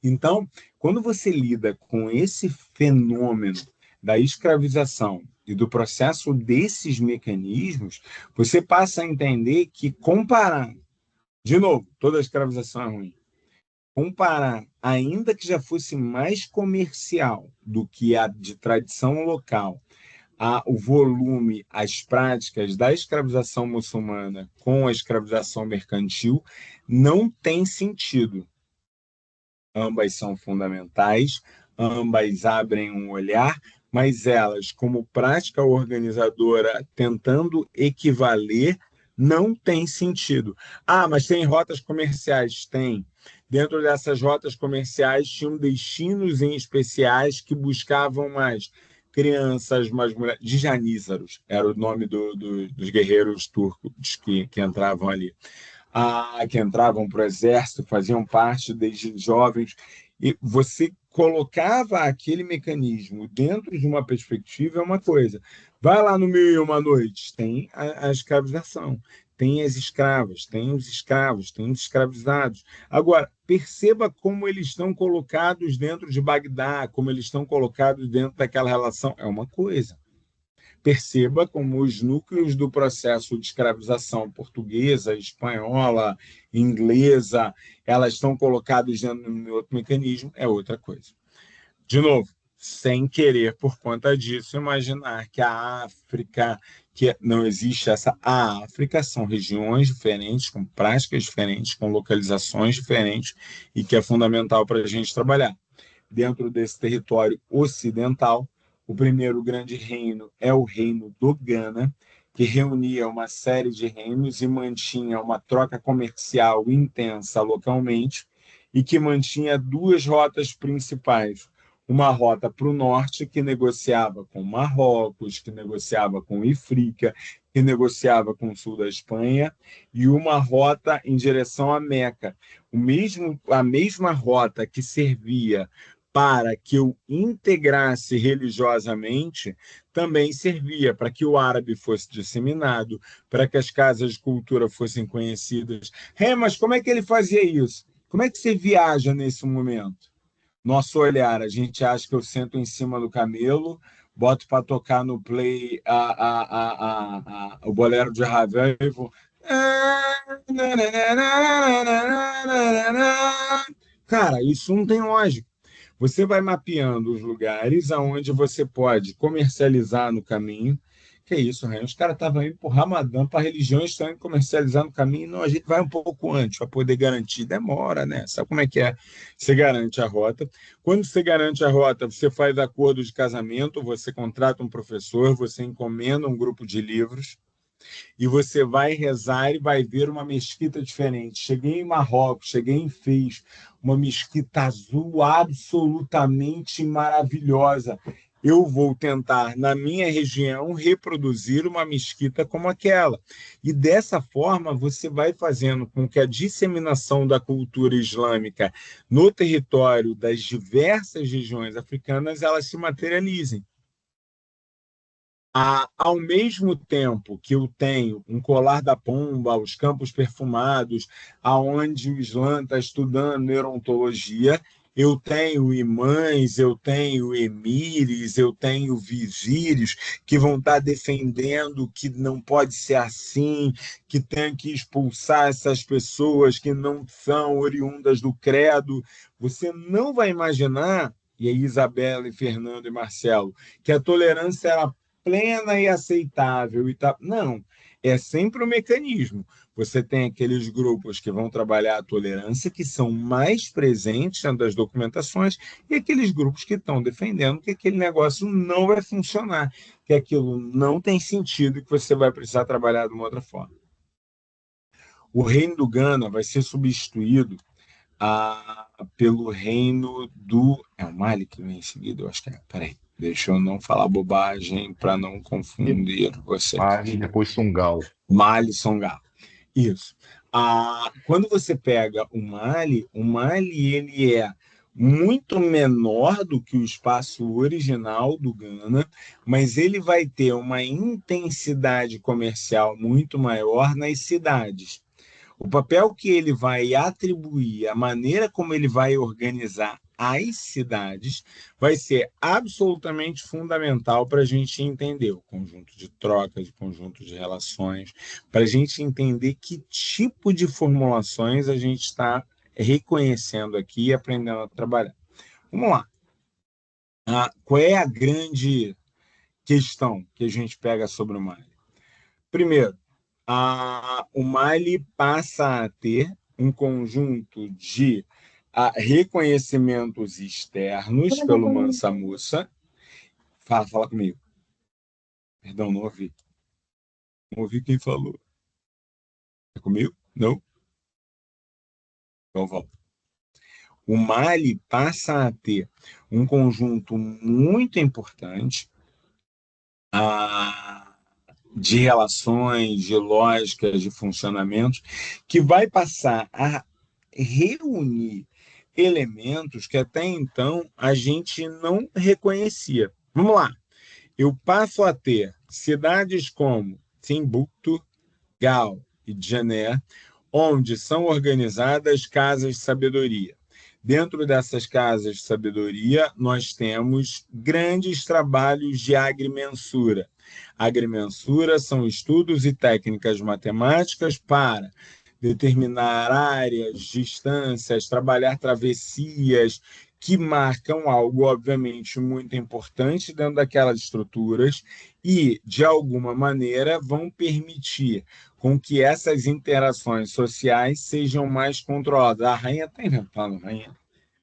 Então, quando você lida com esse fenômeno da escravização e do processo desses mecanismos, você passa a entender que comparar, de novo, toda escravização é ruim, comparar, ainda que já fosse mais comercial do que a de tradição local, o volume, as práticas da escravização muçulmana com a escravização mercantil, não tem sentido. Ambas são fundamentais, ambas abrem um olhar, mas elas, como prática organizadora, tentando equivaler, não tem sentido. Mas tem rotas comerciais? Tem. Dentro dessas rotas comerciais, tinham destinos em especiais que buscavam mais crianças, mais mulheres. Dijanízaros era o nome dos guerreiros turcos que entravam ali, que entravam para o exército, faziam parte desde jovens, e você colocava aquele mecanismo dentro de uma perspectiva, é uma coisa. Vai lá no Mil e Uma Noites, tem a escravização, tem as escravas, tem os escravos, tem os escravizados. Agora, perceba como eles estão colocados dentro de Bagdá, como eles estão colocados dentro daquela relação, é uma coisa. Perceba como os núcleos do processo de escravização portuguesa, espanhola, inglesa, elas estão colocadas dentro de outro mecanismo, é outra coisa. De novo, sem querer, por conta disso, imaginar que a África, que não existe a África, são regiões diferentes, com práticas diferentes, com localizações diferentes, e que é fundamental para a gente trabalhar. Dentro desse território ocidental, o primeiro grande reino é o reino do Ghana, que reunia uma série de reinos e mantinha uma troca comercial intensa localmente e que mantinha duas rotas principais. Uma rota para o norte, que negociava com Marrocos, que negociava com Ifrica, que negociava com o sul da Espanha, e uma rota em direção a Meca. A mesma rota que servia para que eu integrasse religiosamente, também servia para que o árabe fosse disseminado, para que as casas de cultura fossem conhecidas. Mas como é que ele fazia isso? Como é que você viaja nesse momento? Nosso olhar, a gente acha que eu sento em cima do camelo, boto para tocar no play o bolero de Ravel e vou... Cara, isso não tem lógica. Você vai mapeando os lugares aonde você pode comercializar no caminho. Que é isso, Rainha? Os caras estavam indo para o Ramadã, para a religião, estão indo comercializar no caminho. Não, a gente vai um pouco antes para poder garantir. Demora, né? Sabe como é que é? Você garante a rota. Quando você garante a rota, você faz acordo de casamento, você contrata um professor, você encomenda um grupo de livros e você vai rezar e vai ver uma mesquita diferente. Cheguei em Marrocos, cheguei em Fez, uma mesquita azul absolutamente maravilhosa. Eu vou tentar, na minha região, reproduzir uma mesquita como aquela. E dessa forma, você vai fazendo com que a disseminação da cultura islâmica no território das diversas regiões africanas elas se materializem. Ao mesmo tempo que eu tenho um colar da pomba, os campos perfumados, aonde o Islã está estudando neurologia, eu tenho imãs, eu tenho emires, eu tenho vizires que vão estar defendendo que não pode ser assim, que tem que expulsar essas pessoas que não são oriundas do credo. Você não vai imaginar, e aí Isabela, e Fernando e Marcelo, que a tolerância era plena e aceitável e tal. Não, é sempre o mecanismo. Você tem aqueles grupos que vão trabalhar a tolerância, que são mais presentes dentro das documentações, e aqueles grupos que estão defendendo que aquele negócio não vai funcionar, que aquilo não tem sentido e que você vai precisar trabalhar de uma outra forma. O reino do Ghana vai ser substituído pelo reino do... É o Mali que vem em seguida? Eu acho que é. Peraí. Deixa eu não falar bobagem para não confundir vocês. Mali, depois Sungal. Mali, Songhai. Isso. Quando você pega o Mali ele é muito menor do que o espaço original do Ghana, mas ele vai ter uma intensidade comercial muito maior nas cidades. O papel que ele vai atribuir, a maneira como ele vai organizar as cidades, vai ser absolutamente fundamental para a gente entender o conjunto de trocas, o conjunto de relações, para a gente entender que tipo de formulações a gente está reconhecendo aqui e aprendendo a trabalhar. Vamos lá. Qual é a grande questão que a gente pega sobre o Mali? Primeiro, o Mali passa a ter um conjunto de reconhecimentos externos pelo Mansa Musa. Fala comigo. Perdão, não ouvi. Não ouvi quem falou. É comigo? Não? Então volta. O Mali passa a ter um conjunto muito importante de relações, de lógicas, de funcionamentos, que vai passar a reunir elementos que até então a gente não reconhecia. Vamos lá. Eu passo a ter cidades como Timbuktu, Gao e Djané, onde são organizadas casas de sabedoria. Dentro dessas casas de sabedoria, nós temos grandes trabalhos de agrimensura. Agrimensura são estudos e técnicas matemáticas para determinar áreas, distâncias, trabalhar travessias, que marcam algo, obviamente, muito importante dentro daquelas estruturas e, de alguma maneira, vão permitir com que essas interações sociais sejam mais controladas. A rainha está inventando, rainha.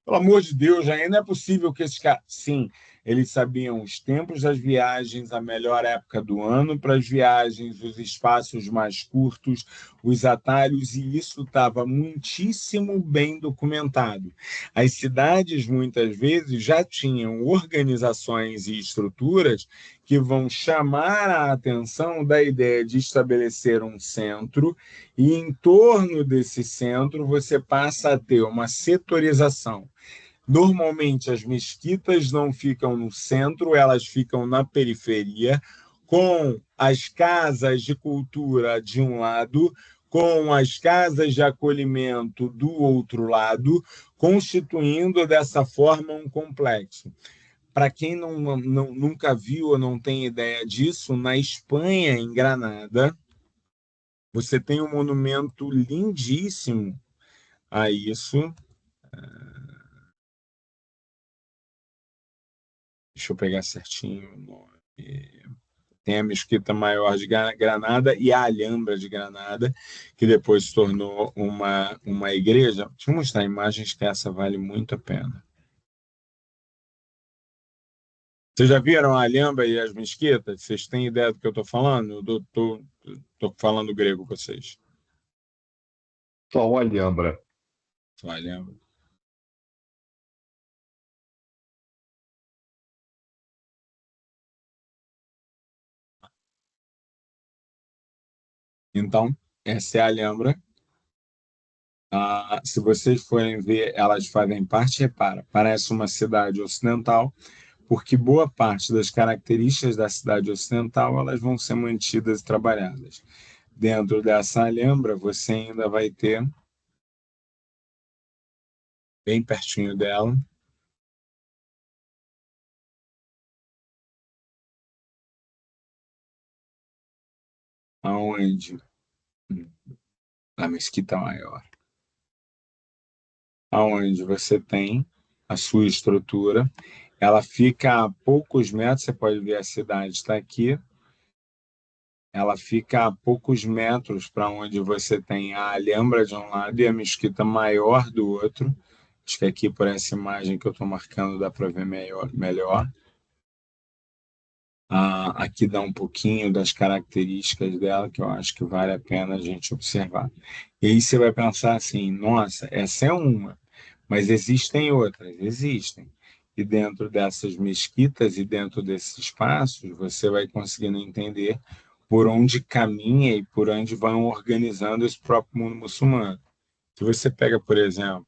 Pelo amor de Deus, ainda é possível que esses caras... Sim, eles sabiam os tempos das viagens, a melhor época do ano para as viagens, os espaços mais curtos, os atalhos, e isso estava muitíssimo bem documentado. As cidades, muitas vezes, já tinham organizações e estruturas que vão chamar a atenção da ideia de estabelecer um centro, e em torno desse centro você passa a ter uma setorização. Normalmente as mesquitas não ficam no centro, elas ficam na periferia, com as casas de cultura de um lado, com as casas de acolhimento do outro lado, constituindo dessa forma um complexo. Para quem nunca viu ou não tem ideia disso, na Espanha, em Granada, você tem um monumento lindíssimo a isso. Deixa eu pegar certinho o nome. Tem a Mesquita Maior de Granada e a Alhambra de Granada, que depois se tornou uma igreja. Deixa eu mostrar imagens que essa vale muito a pena. Vocês já viram a Alhambra e as mesquitas? Vocês têm ideia do que eu estou falando? Estou falando grego com vocês. Só o Alhambra. Só a Alhambra. Então, essa é a Alhambra. Se vocês forem ver, elas fazem parte, repara, parece uma cidade ocidental, porque boa parte das características da cidade ocidental elas vão ser mantidas e trabalhadas. Dentro dessa Alhambra, você ainda vai ter, bem pertinho dela, aonde a Mesquita Maior, aonde você tem a sua estrutura, ela fica a poucos metros, você pode ver a cidade está aqui, ela fica a poucos metros para onde você tem a Alhambra de um lado e a Mesquita Maior do outro. Acho que aqui por essa imagem que eu estou marcando dá para ver melhor. Aqui dá um pouquinho das características dela, que eu acho que vale a pena a gente observar. E aí você vai pensar assim, nossa, essa é uma, mas existem outras, existem. E dentro dessas mesquitas e dentro desses espaços, você vai conseguindo entender por onde caminha e por onde vão organizando esse próprio mundo muçulmano. Se você pega, por exemplo,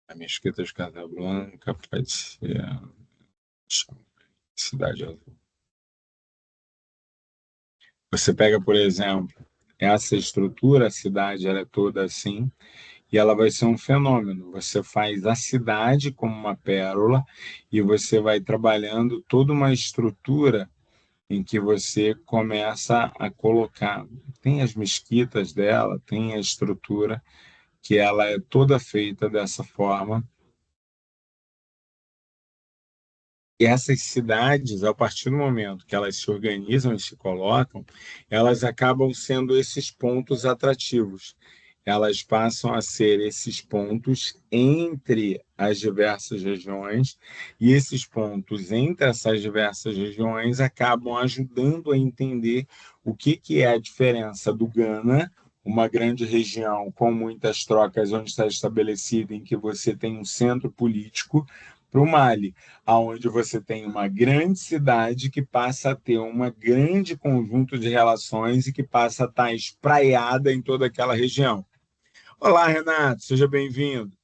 a Mesquita de Casablanca, pode ser a Cidade Azul. Você pega, por exemplo, essa estrutura, a cidade ela é toda assim, e ela vai ser um fenômeno. Você faz a cidade como uma pérola e você vai trabalhando toda uma estrutura em que você começa a colocar. Tem as mesquitas dela, tem a estrutura, que ela é toda feita dessa forma. E essas cidades, a partir do momento que elas se organizam e se colocam, elas acabam sendo esses pontos atrativos. Elas passam a ser esses pontos entre as diversas regiões, e esses pontos entre essas diversas regiões acabam ajudando a entender o que é a diferença do Ghana, uma grande região com muitas trocas, onde está estabelecida, em que você tem um centro político, para o Mali, onde você tem uma grande cidade que passa a ter um grande conjunto de relações e que passa a estar espraiada em toda aquela região. Olá, Renato, seja bem-vindo.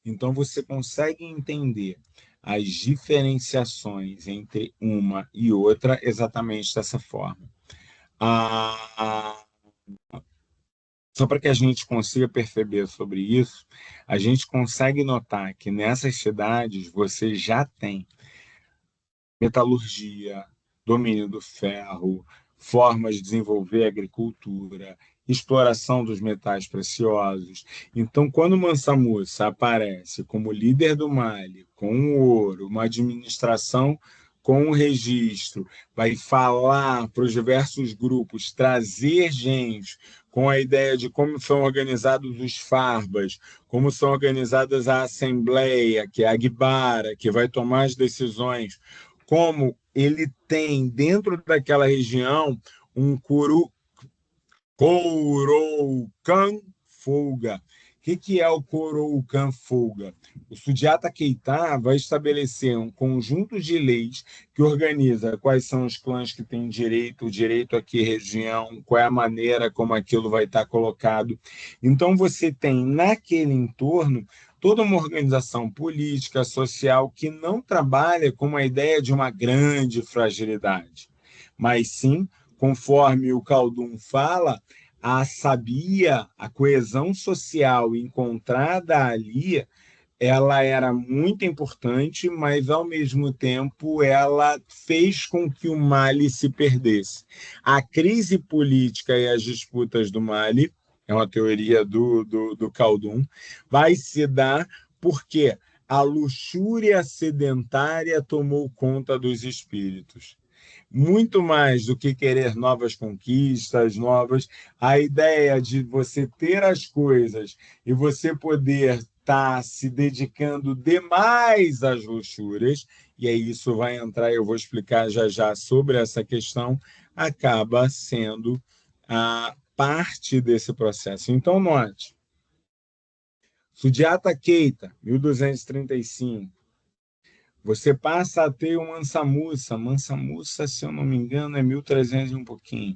Então, você consegue entender as diferenciações entre uma e outra exatamente dessa forma. Só para que a gente consiga perceber sobre isso, a gente consegue notar que nessas cidades você já tem metalurgia, domínio do ferro, formas de desenvolver a agricultura, exploração dos metais preciosos. Então, quando Mansa Musa aparece como líder do Mali, com o ouro, uma administração com o registro, vai falar para os diversos grupos, trazer gente com a ideia de como são organizados os farbas, como são organizadas a assembleia, que é a Guibara, que vai tomar as decisões, como ele tem dentro daquela região um Corocan Folga. O que é o Corocan Folga? O Sudiata Keita vai estabelecer um conjunto de leis que organiza quais são os clãs que têm direito, o direito a que região, qual é a maneira como aquilo vai estar colocado. Então, você tem naquele entorno toda uma organização política, social, que não trabalha com a ideia de uma grande fragilidade, mas sim, conforme o Khaldun fala, a sabia, a coesão social encontrada ali ela era muito importante, mas, ao mesmo tempo, ela fez com que o Mali se perdesse. A crise política e as disputas do Mali, é uma teoria do Khaldun, vai se dar porque a luxúria sedentária tomou conta dos espíritos. Muito mais do que querer novas conquistas, a ideia de você ter as coisas e você poder estar se dedicando demais às luxúrias, e aí isso vai entrar, eu vou explicar já já sobre essa questão, acaba sendo a parte desse processo. Então, note, Sudiata Keita, 1235, você passa a ter o Mansa Musa. Mansa Musa, se eu não me engano, é 1300 e um pouquinho.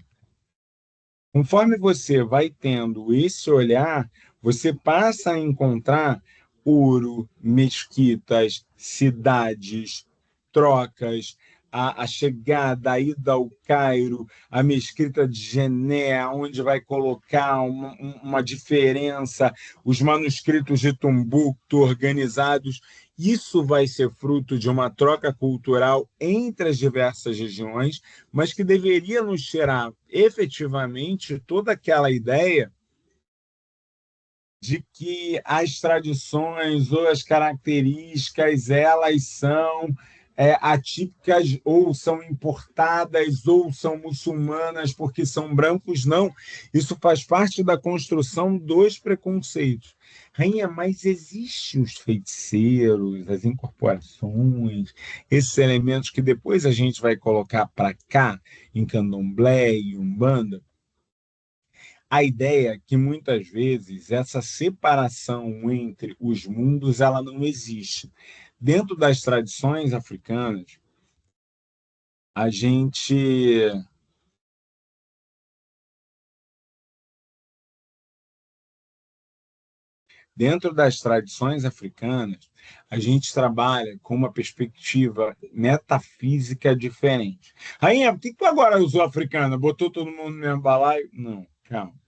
Conforme você vai tendo esse olhar, você passa a encontrar ouro, mesquitas, cidades, trocas, a chegada, a ida ao Cairo, a mesquita de Gené, onde vai colocar uma diferença, os manuscritos de Tombuctu organizados. Isso vai ser fruto de uma troca cultural entre as diversas regiões, mas que deveria nos tirar efetivamente toda aquela ideia de que as tradições ou as características elas são atípicas ou são importadas ou são muçulmanas porque são brancos, não. Isso faz parte da construção dos preconceitos. Rainha, mas existem os feiticeiros, as incorporações, esses elementos que depois a gente vai colocar para cá, em candomblé e umbanda. A ideia é que muitas vezes essa separação entre os mundos ela não existe. Dentro das tradições africanas, a gente dentro das tradições africanas, a gente trabalha com uma perspectiva metafísica diferente. Rainha, por que tu agora usou africana? Botou todo mundo no mesmo balaio? Não, calma.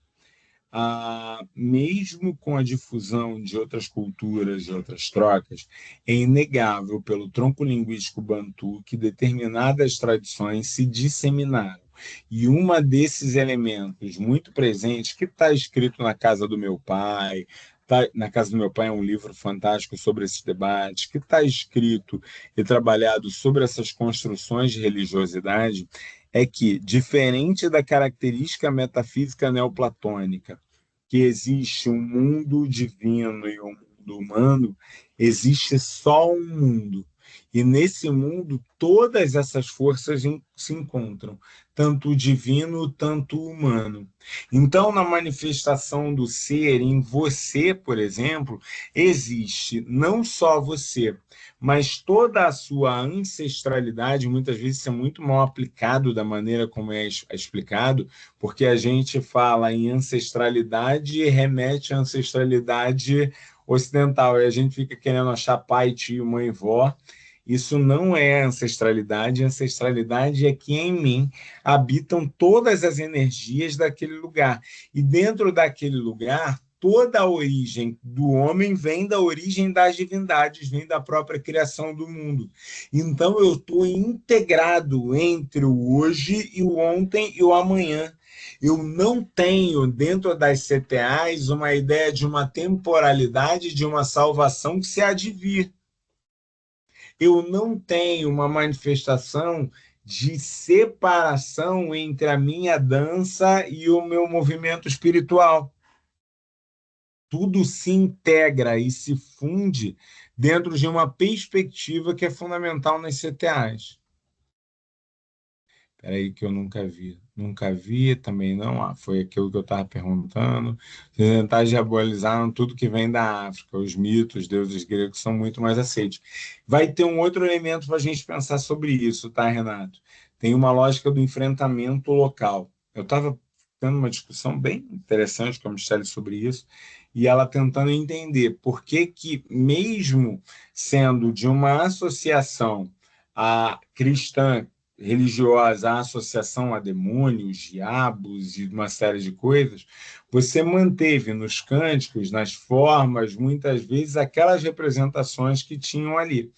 Mesmo com a difusão de outras culturas e outras trocas, é inegável pelo tronco linguístico bantu que determinadas tradições se disseminaram. E uma desses elementos muito presentes, que está escrito na casa do meu pai, na casa do meu pai é um livro fantástico sobre esses debates, que está escrito e trabalhado sobre essas construções de religiosidade, é que, diferente da característica metafísica neoplatônica, que existe um mundo divino e um mundo humano, existe só um mundo. E nesse mundo, todas essas forças se encontram, tanto o divino, tanto o humano. Então, na manifestação do ser, em você, por exemplo, existe não só você, mas toda a sua ancestralidade. Muitas vezes isso é muito mal aplicado da maneira como é explicado, porque a gente fala em ancestralidade e remete à ancestralidade ocidental, e a gente fica querendo achar pai, tio, mãe, vó. Isso não é ancestralidade. Ancestralidade é que em mim habitam todas as energias daquele lugar. E dentro daquele lugar, toda a origem do homem vem da origem das divindades, vem da própria criação do mundo. Então eu estou integrado entre o hoje e o ontem e o amanhã. Eu não tenho, dentro das CTAs, uma ideia de uma temporalidade, de uma salvação que se há de vir. Eu não tenho uma manifestação de separação entre a minha dança e o meu movimento espiritual. Tudo se integra e se funde dentro de uma perspectiva que é fundamental nas CTAs. Espera aí que eu nunca vi. Nunca vi, também não. Foi aquilo que eu estava perguntando. Os ocidentais diabolizaram tudo que vem da África. Os mitos, os deuses gregos são muito mais aceitos. Vai ter um outro elemento para a gente pensar sobre isso, tá, Renato? Tem uma lógica do enfrentamento local. Eu estava tendo uma discussão bem interessante com a Michelle sobre isso, e ela tentando entender por que, mesmo sendo de uma associação cristã religiosa, a associação a demônios, diabos e uma série de coisas, você manteve nos cânticos, nas formas, muitas vezes, aquelas representações que tinham ali.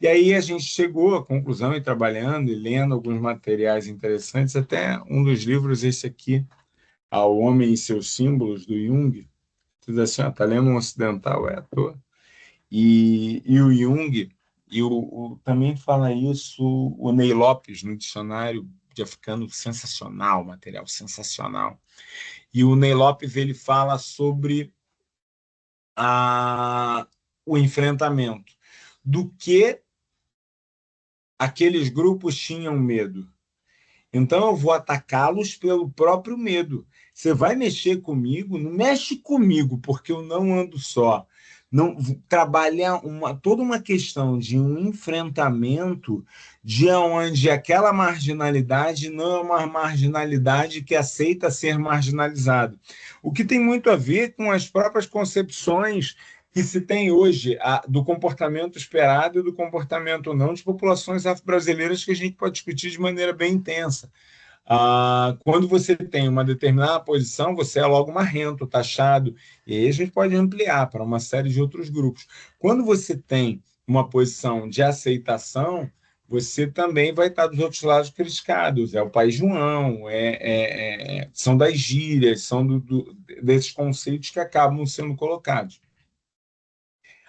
E aí a gente chegou à conclusão, e trabalhando e lendo alguns materiais interessantes, até um dos livros, esse aqui, Ao Homem e Seus Símbolos, do Jung, diz assim, está lendo um ocidental, é à toa. E o Jung, também fala isso o Ney Lopes, no dicionário de africano, sensacional, material sensacional. E o Ney Lopes ele fala sobre o enfrentamento, do que aqueles grupos tinham medo. Então eu vou atacá-los pelo próprio medo. Você vai mexer comigo? Não mexe comigo, porque eu não ando só. Não trabalhar toda uma questão de um enfrentamento de onde aquela marginalidade não é uma marginalidade que aceita ser marginalizada. O que tem muito a ver com as próprias concepções que se tem hoje do comportamento esperado e do comportamento não de populações afro-brasileiras, que a gente pode discutir de maneira bem intensa. Quando você tem uma determinada posição, você é logo marrento, taxado, e aí a gente pode ampliar para uma série de outros grupos. Quando você tem uma posição de aceitação, você também vai estar dos outros lados criticados. É o Pai João, são das gírias, são desses conceitos que acabam sendo colocados.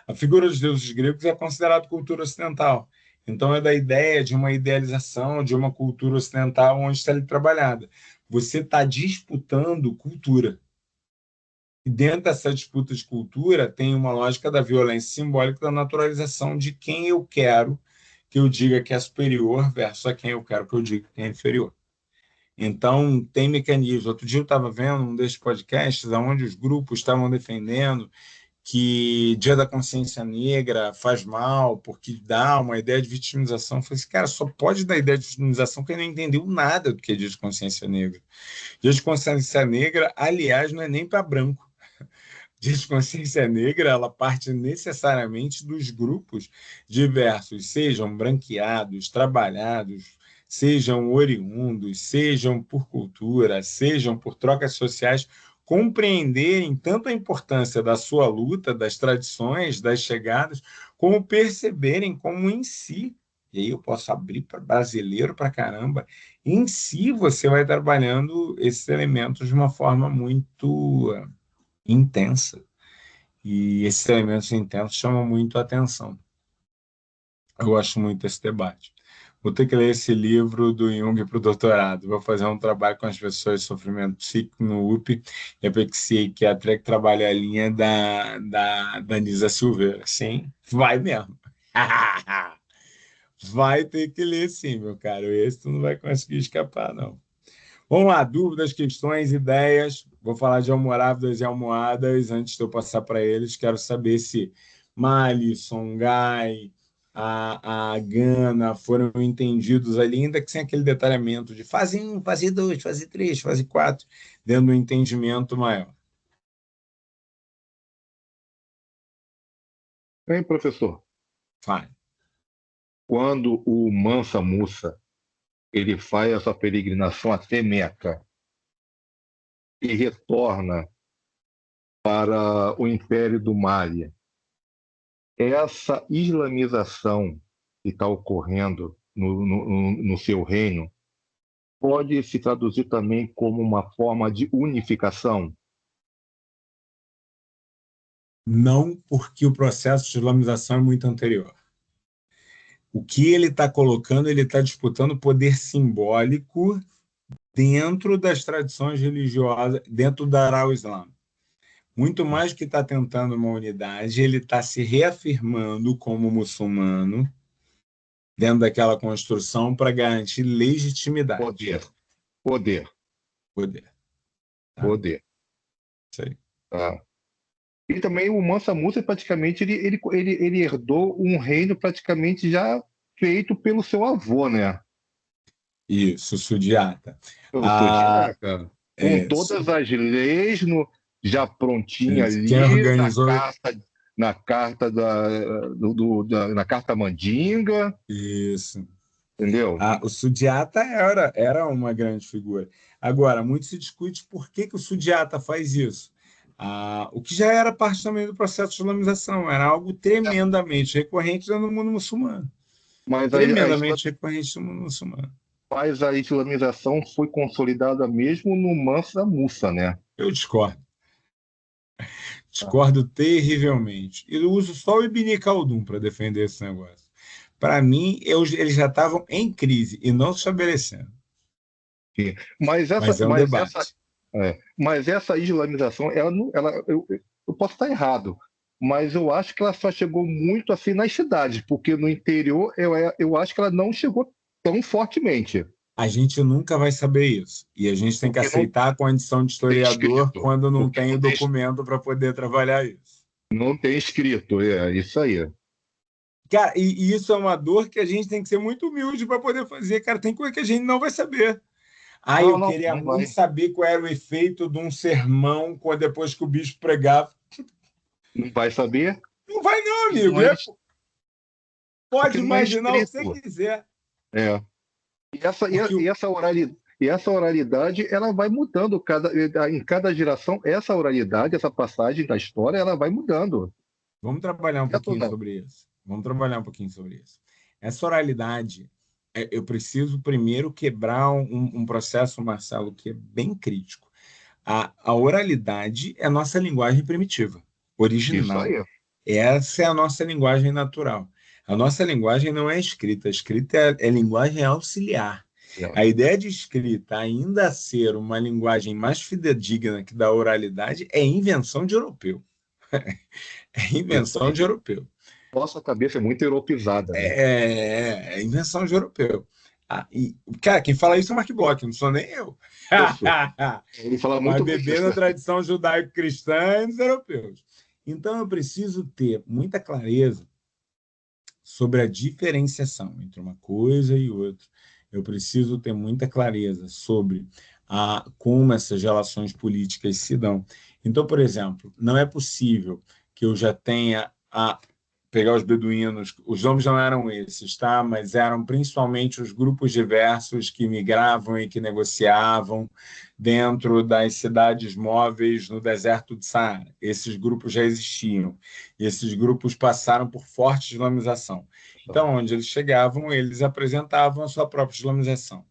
A figura dos deuses gregos é considerada cultura ocidental. Então, é da ideia de uma idealização de uma cultura ocidental onde está ali trabalhada. Você está disputando cultura. E dentro dessa disputa de cultura, tem uma lógica da violência simbólica, da naturalização de quem eu quero que eu diga que é superior versus a quem eu quero que eu diga que é inferior. Então, tem mecanismos. Outro dia eu estava vendo um desses podcasts onde os grupos estavam defendendo que Dia da Consciência Negra faz mal, porque dá uma ideia de vitimização. Eu falei assim, cara, só pode dar ideia de vitimização quem não entendeu nada do que é Dia de Consciência Negra. Dia de Consciência Negra, aliás, não é nem para branco. Dia de Consciência Negra, ela parte necessariamente dos grupos diversos, sejam branqueados, trabalhados, sejam oriundos, sejam por cultura, sejam por trocas sociais, compreenderem tanto a importância da sua luta, das tradições, das chegadas, como perceberem como em si, e aí eu posso abrir para brasileiro para caramba, em si você vai trabalhando esses elementos de uma forma muito intensa. E esses elementos intensos chamam muito a atenção. Eu gosto muito desse debate. Vou ter que ler esse livro do Jung para o doutorado. Vou fazer um trabalho com as pessoas de sofrimento psíquico no UP e a psiquiatra que trabalha a linha da Nisa Silveira. Sim, vai mesmo. Vai ter que ler sim, meu caro. Esse tu não vai conseguir escapar, não. Vamos lá, dúvidas, questões, ideias. Vou falar de almorávidas e almohadas. Antes de eu passar para eles, quero saber se Mali, Songhai, a Gana foram entendidos ali, ainda que sem aquele detalhamento de fase 1, fase 2, fase 3, fase 4, dentro do entendimento maior. Bem, professor, Fale. quando o Mansa Musa ele faz essa peregrinação até Meca e retorna para o Império do Mali, essa islamização que está ocorrendo no seu reino pode se traduzir também como uma forma de unificação? Não, porque o processo de islamização é muito anterior. O que ele está colocando, ele está disputando poder simbólico dentro das tradições religiosas, dentro da Al-Islam. Muito mais que está tentando uma unidade, ele está se reafirmando como muçulmano dentro daquela construção para garantir legitimidade. Poder. Tá? Isso aí. Tá. E também o Mansa Musa, praticamente, ele herdou um reino praticamente já feito pelo seu avô, né? Isso, Sudiata. Pelo Sudiata. Com todas as leis já prontinhas ali, quem organizou... na carta mandinga. Isso. entendeu? O Sudiata era uma grande figura. Agora, muito se discute por que o Sudiata faz isso. O que já era parte também do processo de islamização, era algo tremendamente recorrente no mundo muçulmano. Mas Tremendamente recorrente no mundo muçulmano. a islamização foi consolidada mesmo no Mansa Musa, né? Eu discordo. Discordo terrivelmente. E eu uso só o Ibn Khaldun para defender esse negócio. Para mim, eles já estavam em crise e não se estabelecendo. Sim. Mas essa, Mas é um mas essa, debate. mas essa islamização, eu posso estar errado, mas eu acho que ela só chegou muito assim nas cidades, porque no interior eu acho que ela não chegou tão fortemente, A gente nunca vai saber isso. E a gente tem que porque não aceitar a condição de tem historiador escrito, quando não porque tem o documento para poder trabalhar isso. não tem escrito, é isso aí. Cara, e isso é uma dor que a gente tem que ser muito humilde para poder fazer. Cara, tem coisa que a gente não vai saber. Não, Eu não, queria não muito vai. saber qual era o efeito de um sermão depois que o bispo pregava. Não vai saber, Não vai não, porque amigo. porque Pode não é imaginar o que você escrito. quiser. É. Porque E essa oralidade, ela vai mudando em cada geração. Essa oralidade, essa passagem da história, ela vai mudando. Vamos trabalhar um Certo ou pouquinho não? sobre isso. Vamos trabalhar um pouquinho sobre isso. Essa oralidade, eu preciso primeiro quebrar um processo, Marcelo, que é bem crítico. A oralidade é a nossa linguagem primitiva, Isso original. aí. Essa é a nossa linguagem natural. A nossa linguagem não é escrita, a escrita é linguagem auxiliar. É. A ideia de escrita ainda ser uma linguagem mais fidedigna que da oralidade é invenção de europeu. É Isso invenção aí. de europeu. Nossa cabeça é muito europeizada, né? É invenção de europeu. Cara, quem fala isso é o Mark Bloch, não sou nem eu. Isso. Ele fala Mas muito bem beber disso. na tradição judaico-cristã e dos europeus. Então, eu preciso ter muita clareza sobre a diferenciação entre uma coisa e outra. Eu preciso ter muita clareza sobre como essas relações políticas se dão. Então, por exemplo, não é possível que eu já tenha pegar os beduínos, os nomes não eram esses, tá? Mas eram principalmente os grupos diversos que migravam e que negociavam dentro das cidades móveis no deserto de Saara. Esses grupos já existiam. E esses grupos passaram por forte islamização. Então, onde eles chegavam, eles apresentavam a sua própria islamização.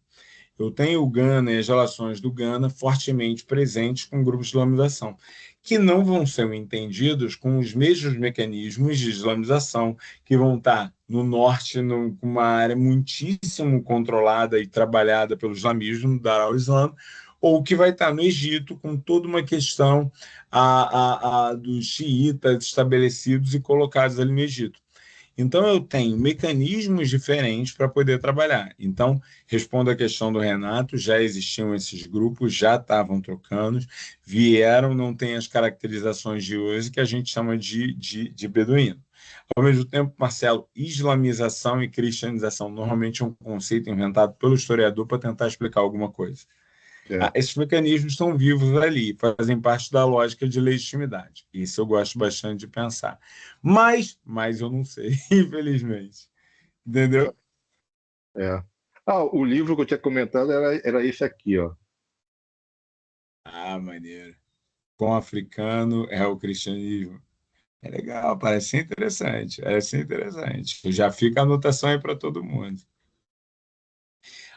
Eu tenho o Gana e as relações do Gana fortemente presentes com grupos de islamização, que não vão ser entendidos com os mesmos mecanismos de islamização que vão estar no norte, com uma área muitíssimo controlada e trabalhada pelo islamismo, Dar al-Islam, ou que vai estar no Egito com toda uma questão dos xiitas estabelecidos e colocados ali no Egito. Então, eu tenho mecanismos diferentes para poder trabalhar. Então, respondo à questão do Renato: já existiam esses grupos, já estavam trocando, vieram, não tem as caracterizações de hoje que a gente chama de beduíno. Ao mesmo tempo, Marcelo, islamização e cristianização normalmente é um conceito inventado pelo historiador para tentar explicar alguma coisa. É. Esses mecanismos estão vivos ali, fazem parte da lógica de legitimidade. Isso eu gosto bastante de pensar. Mas eu não sei, infelizmente. Entendeu? É. O livro que eu tinha comentado era esse aqui, ó. Maneiro. Com africano é o cristianismo. É legal, parece ser interessante. Parece ser interessante. Já fica a anotação aí para todo mundo.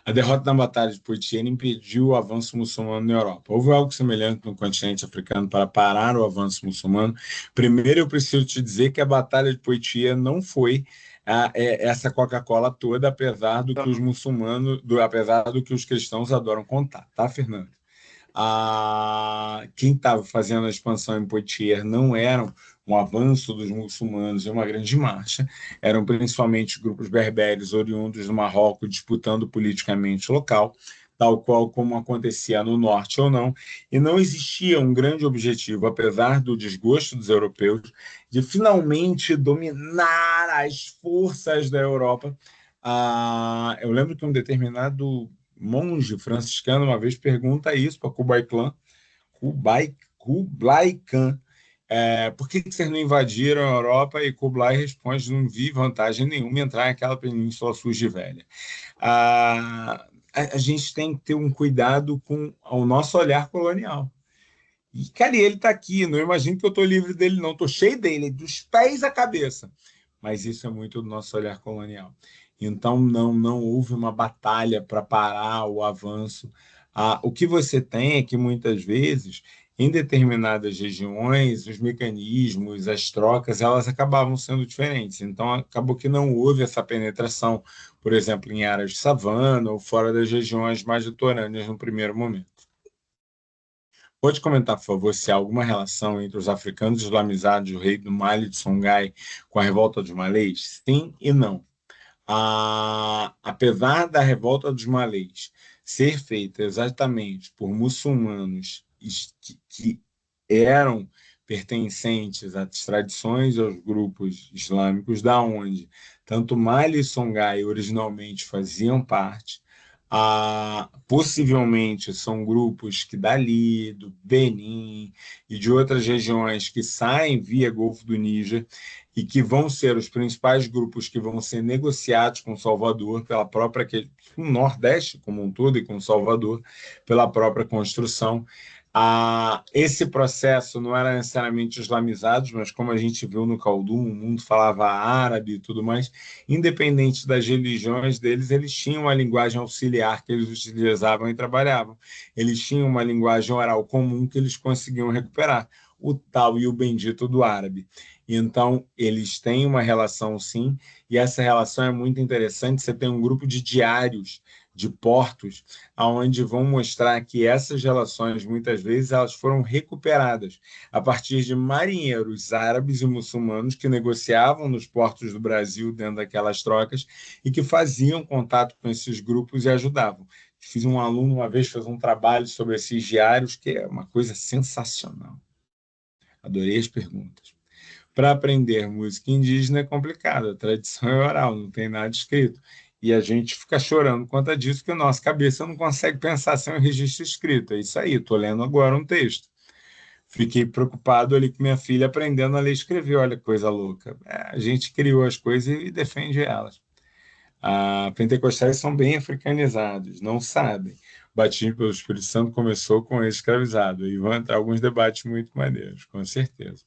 A derrota na Batalha de Poitiers impediu o avanço muçulmano na Europa. Houve algo semelhante no continente africano para parar o avanço muçulmano. Primeiro, eu preciso te dizer que a Batalha de Poitiers não foi essa Coca-Cola toda, apesar do que os muçulmanos, apesar do que os cristãos adoram contar, tá, Fernando? Quem estava fazendo a expansão em Poitiers não eram um avanço dos muçulmanos em uma grande marcha, eram principalmente grupos berberes oriundos do Marrocos disputando politicamente o local, tal qual como acontecia no norte ou não, e não existia um grande objetivo, apesar do desgosto dos europeus, de finalmente dominar as forças da Europa. Eu lembro que um determinado monge franciscano uma vez pergunta isso para Kublai Khan, por que vocês não invadiram a Europa? E Kublai responde: não vi vantagem nenhuma em entrar naquela península suja e velha. A gente tem que ter um cuidado com o nosso olhar colonial. E, cara, ele está aqui, não imagino que eu estou livre dele, não. Estou cheio dele, dos pés à cabeça. Mas isso é muito do nosso olhar colonial. Então, não houve uma batalha para parar o avanço. O que você tem é que, muitas vezes, em determinadas regiões, os mecanismos, as trocas, elas acabavam sendo diferentes. Então, acabou que não houve essa penetração, por exemplo, em áreas de savana ou fora das regiões mais litorâneas no primeiro momento. Pode comentar, por favor, se há alguma relação entre os africanos islamizados do rei do Mali de Songhai com a revolta dos malês? Sim e não. Apesar da revolta dos malês ser feita exatamente por muçulmanos que eram pertencentes às tradições e aos grupos islâmicos, da onde tanto Mali e Songhai originalmente faziam parte, possivelmente são grupos que dali, do Benin e de outras regiões que saem via Golfo do Níger e que vão ser os principais grupos que vão ser negociados com Salvador pela própria, o Nordeste como um todo e com Salvador, pela própria construção. Esse processo não era necessariamente islamizado, mas como a gente viu no Khaldun, o mundo falava árabe e tudo mais, independente das religiões deles, eles tinham uma linguagem auxiliar que eles utilizavam e trabalhavam. Eles tinham uma linguagem oral comum que eles conseguiam recuperar, o tal e o bendito do árabe. Então, eles têm uma relação, sim, e essa relação é muito interessante. Você tem um grupo de diários de portos, onde vão mostrar que essas relações, muitas vezes, elas foram recuperadas a partir de marinheiros árabes e muçulmanos que negociavam nos portos do Brasil dentro daquelas trocas e que faziam contato com esses grupos e ajudavam. Fiz um aluno uma vez fez um trabalho sobre esses diários, que é uma coisa sensacional. Adorei as perguntas. Para aprender música indígena é complicado, a tradição é oral, não tem nada escrito. E a gente fica chorando por conta disso, que a nossa cabeça não consegue pensar sem um registro escrito. É isso aí, estou lendo agora um texto. Fiquei preocupado ali com minha filha aprendendo a ler e escrever, olha que coisa louca. A gente criou as coisas e defende elas. Pentecostais são bem africanizados, não sabem. O batismo pelo Espírito Santo começou com esse escravizado, e vão entrar alguns debates muito maneiros, com certeza.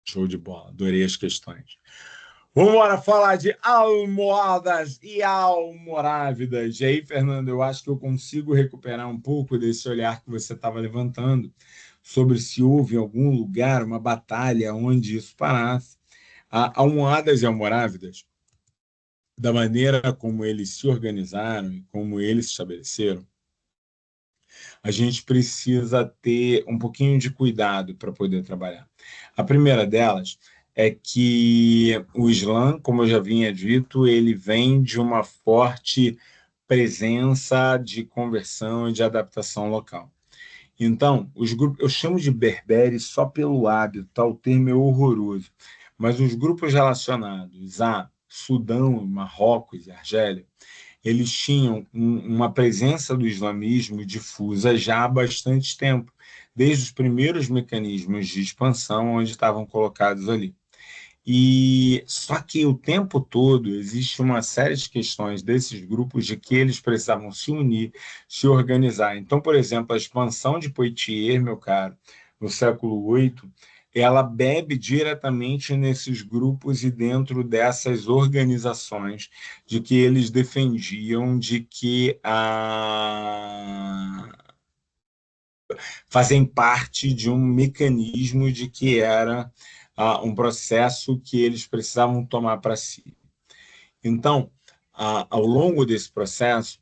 Show de bola, adorei as questões. Vamos embora falar de almohadas e almorávidas. E aí, Fernando, eu acho que eu consigo recuperar um pouco desse olhar que você estava levantando sobre se houve em algum lugar uma batalha onde isso parasse. Almohadas e almorávidas, da maneira como eles se organizaram e como eles se estabeleceram, a gente precisa ter um pouquinho de cuidado para poder trabalhar. A primeira delas é que o Islã, como eu já vinha dito, ele vem de uma forte presença de conversão e de adaptação local. Então, os grupos, eu chamo de berberes só pelo hábito, tá? O termo é horroroso, mas os grupos relacionados a Sudão, Marrocos e Argélia, eles tinham uma presença do islamismo difusa já há bastante tempo, desde os primeiros mecanismos de expansão onde estavam colocados ali. E só que o tempo todo existe uma série de questões desses grupos de que eles precisavam se unir, se organizar. Então, por exemplo, a expansão de Poitiers, meu caro, no século VIII, ela bebe diretamente nesses grupos e dentro dessas organizações de que eles defendiam de que fazem parte de um mecanismo de que era um processo que eles precisavam tomar para si. Então, ao longo desse processo,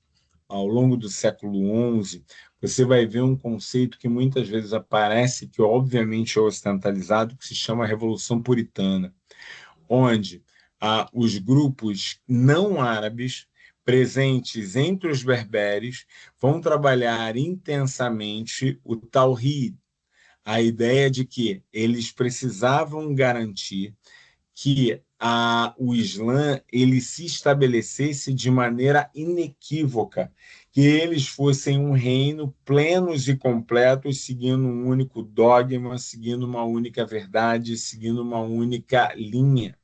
ao longo do século XI, você vai ver um conceito que muitas vezes aparece, que obviamente é ocidentalizado, que se chama Revolução Puritana, onde os grupos não árabes presentes entre os berberes vão trabalhar intensamente o tawhid, a ideia de que eles precisavam garantir que o Islã ele se estabelecesse de maneira inequívoca, que eles fossem um reino plenos e completos, seguindo um único dogma, seguindo uma única verdade, seguindo uma única linha.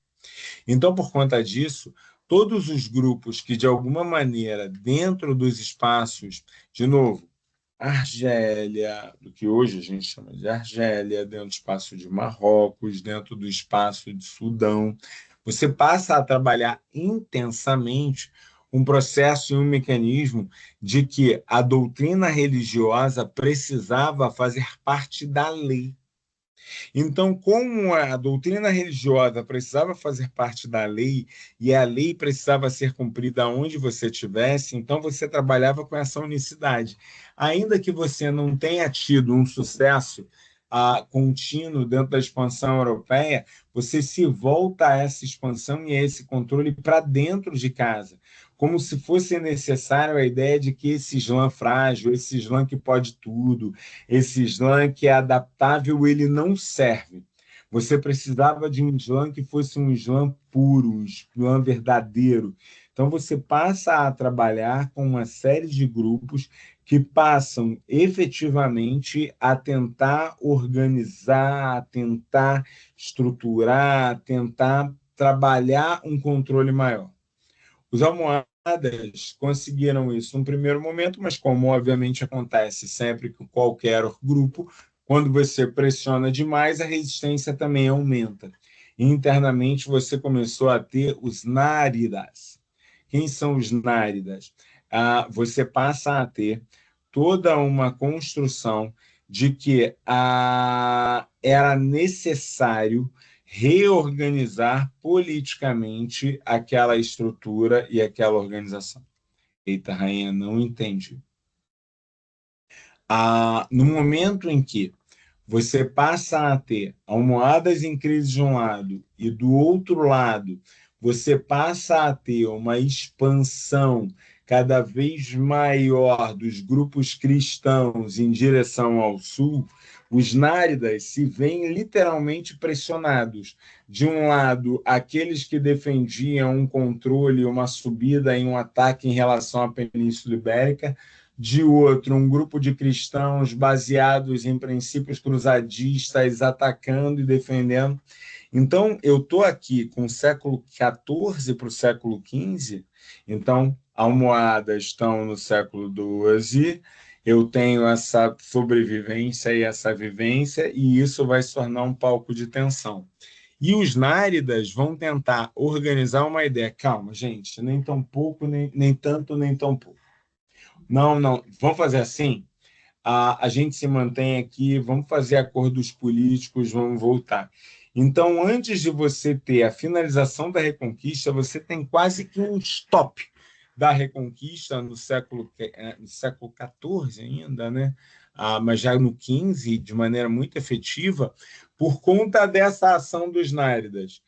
Então, por conta disso, todos os grupos que, de alguma maneira, dentro dos espaços, de novo, Argélia, do que hoje a gente chama de Argélia, dentro do espaço de Marrocos, dentro do espaço de Sudão, você passa a trabalhar intensamente um processo e um mecanismo de que a doutrina religiosa precisava fazer parte da lei. Então, como a doutrina religiosa precisava fazer parte da lei e a lei precisava ser cumprida onde você estivesse, então você trabalhava com essa unicidade. Ainda que você não tenha tido um sucesso contínuo dentro da expansão europeia, você se volta a essa expansão e a esse controle para dentro de casa, como se fosse necessário a ideia de que esse Islã frágil, esse Islã que pode tudo, esse Islã que é adaptável, ele não serve. Você precisava de um Islã que fosse um Islã puro, um Islã verdadeiro. Então, você passa a trabalhar com uma série de grupos que passam efetivamente a tentar organizar, a tentar estruturar, a tentar trabalhar um controle maior. Os almohadas conseguiram isso num primeiro momento, mas como obviamente acontece sempre com qualquer grupo, quando você pressiona demais, a resistência também aumenta. Internamente, você começou a ter os náridas. Quem são os náridas? Você passa a ter toda uma construção de que era necessário reorganizar politicamente aquela estrutura e aquela organização. Eita, rainha, não entendi. No momento em que você passa a ter almohadas em crise de um lado e do outro lado você passa a ter uma expansão cada vez maior dos grupos cristãos em direção ao sul, os náridas se veem literalmente pressionados. De um lado, aqueles que defendiam um controle, uma subida em um ataque em relação à Península Ibérica, de outro, um grupo de cristãos baseados em princípios cruzadistas, atacando e defendendo. Então, eu estou aqui com o século XIV para o século XV, então, almohadas estão no século XII, eu tenho essa sobrevivência e essa vivência, e isso vai se tornar um palco de tensão. E os náridas vão tentar organizar uma ideia. Calma, gente, nem tão pouco, nem tanto, nem tão pouco. Não, não. Vamos fazer assim? A gente se mantém aqui, vamos fazer acordos políticos, vamos voltar. Então, antes de você ter a finalização da Reconquista, você tem quase que um stop da Reconquista no século XIV ainda, né? Mas já no XV, de maneira muito efetiva, por conta dessa ação dos náridas,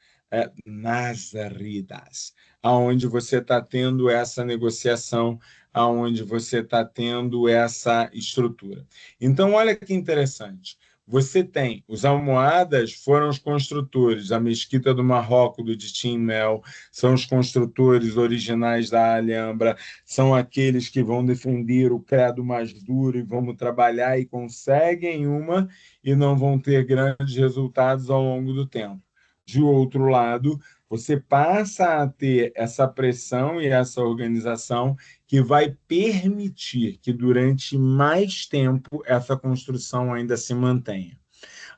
nazaridas, aonde você está tendo essa negociação, aonde você está tendo essa estrutura. Então, olha que interessante. Você tem os almohadas, foram os construtores, a Mesquita do Marrocos, do Ditim Mel, são os construtores originais da Alhambra, são aqueles que vão defender o credo mais duro e vão trabalhar e conseguem uma e não vão ter grandes resultados ao longo do tempo. De outro lado, você passa a ter essa pressão e essa organização que vai permitir que durante mais tempo essa construção ainda se mantenha.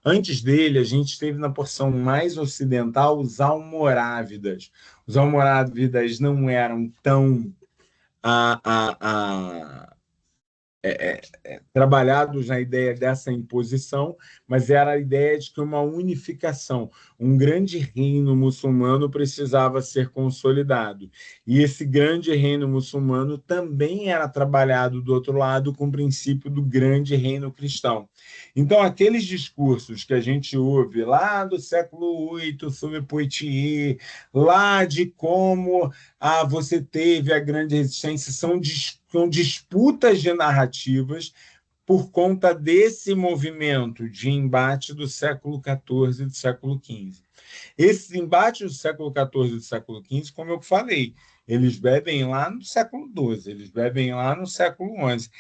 Antes dele, a gente teve na porção mais ocidental os almorávidas. Os almorávidas não eram tão trabalhados na ideia dessa imposição, mas era a ideia de que uma unificação, um grande reino muçulmano precisava ser consolidado. E esse grande reino muçulmano também era trabalhado do outro lado com o princípio do grande reino cristão. Então, aqueles discursos que a gente ouve lá do século VIII, sobre Poitiers, lá de como você teve a grande resistência, são disputas de narrativas por conta desse movimento de embate do século XIV e do século XV. Esses embates do século XIV e do século XV, como eu falei, eles bebem lá no século XII, eles bebem lá no século XI.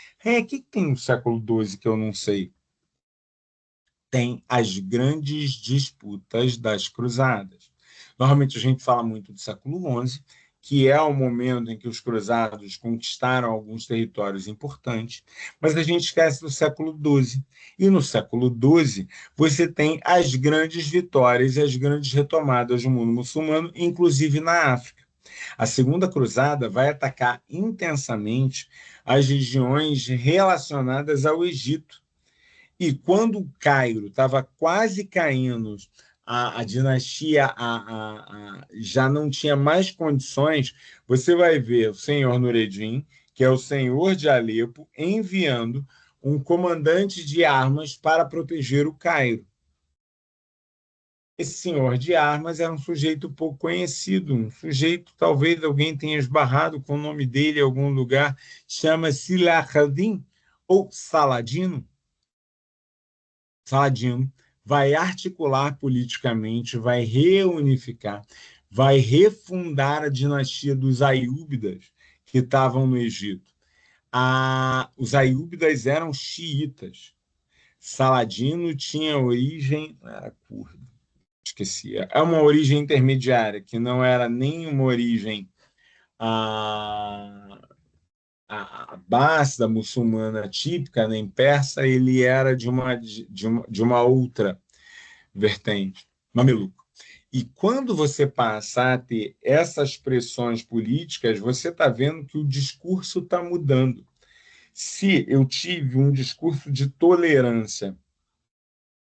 O que tem no século XII que eu não sei? Tem as grandes disputas das cruzadas. Normalmente a gente fala muito do século XI, que é o momento em que os cruzados conquistaram alguns territórios importantes, mas a gente esquece do século XII. E no século XII, você tem as grandes vitórias e as grandes retomadas do mundo muçulmano, inclusive na África. A Segunda Cruzada vai atacar intensamente as regiões relacionadas ao Egito. E quando o Cairo estava quase caindo, a dinastia já não tinha mais condições, você vai ver o senhor Nureddin, que é o senhor de Alepo, enviando um comandante de armas para proteger o Cairo. Esse senhor de armas era um sujeito pouco conhecido, um sujeito, talvez alguém tenha esbarrado com o nome dele em algum lugar, chama-se Saladin ou Saladino. Saladino vai articular politicamente, vai reunificar, vai refundar a dinastia dos Aiyúbidas, que estavam no Egito. Os Aiyúbidas eram xiitas. Saladino tinha origem... Não era curdo, esqueci. É uma origem intermediária, que não era nem uma origem abássida, muçulmana típica, nem persa, ele era de uma outra vertente, mameluco. E quando você passa a ter essas pressões políticas, você está vendo que o discurso está mudando. Se eu tive um discurso de tolerância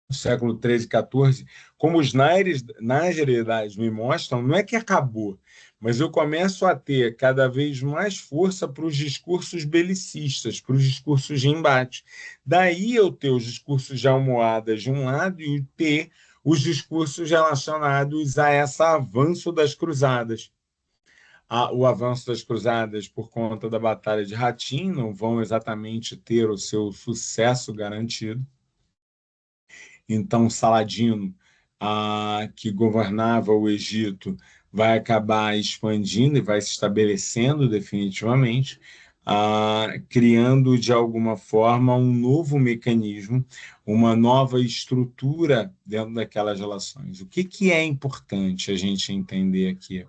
no século XIII e XIV, como os Nájeridas me mostram, não é que acabou, mas eu começo a ter cada vez mais força para os discursos belicistas, para os discursos de embate. Daí eu ter os discursos de almohadas de um lado e ter os discursos relacionados a esse avanço das cruzadas. O avanço das cruzadas, por conta da Batalha de Hattin, não vão exatamente ter o seu sucesso garantido. Então, Saladino, que governava o Egito, vai acabar expandindo e vai se estabelecendo definitivamente, criando, de alguma forma, um novo mecanismo, uma nova estrutura dentro daquelas relações. O que é importante a gente entender aqui?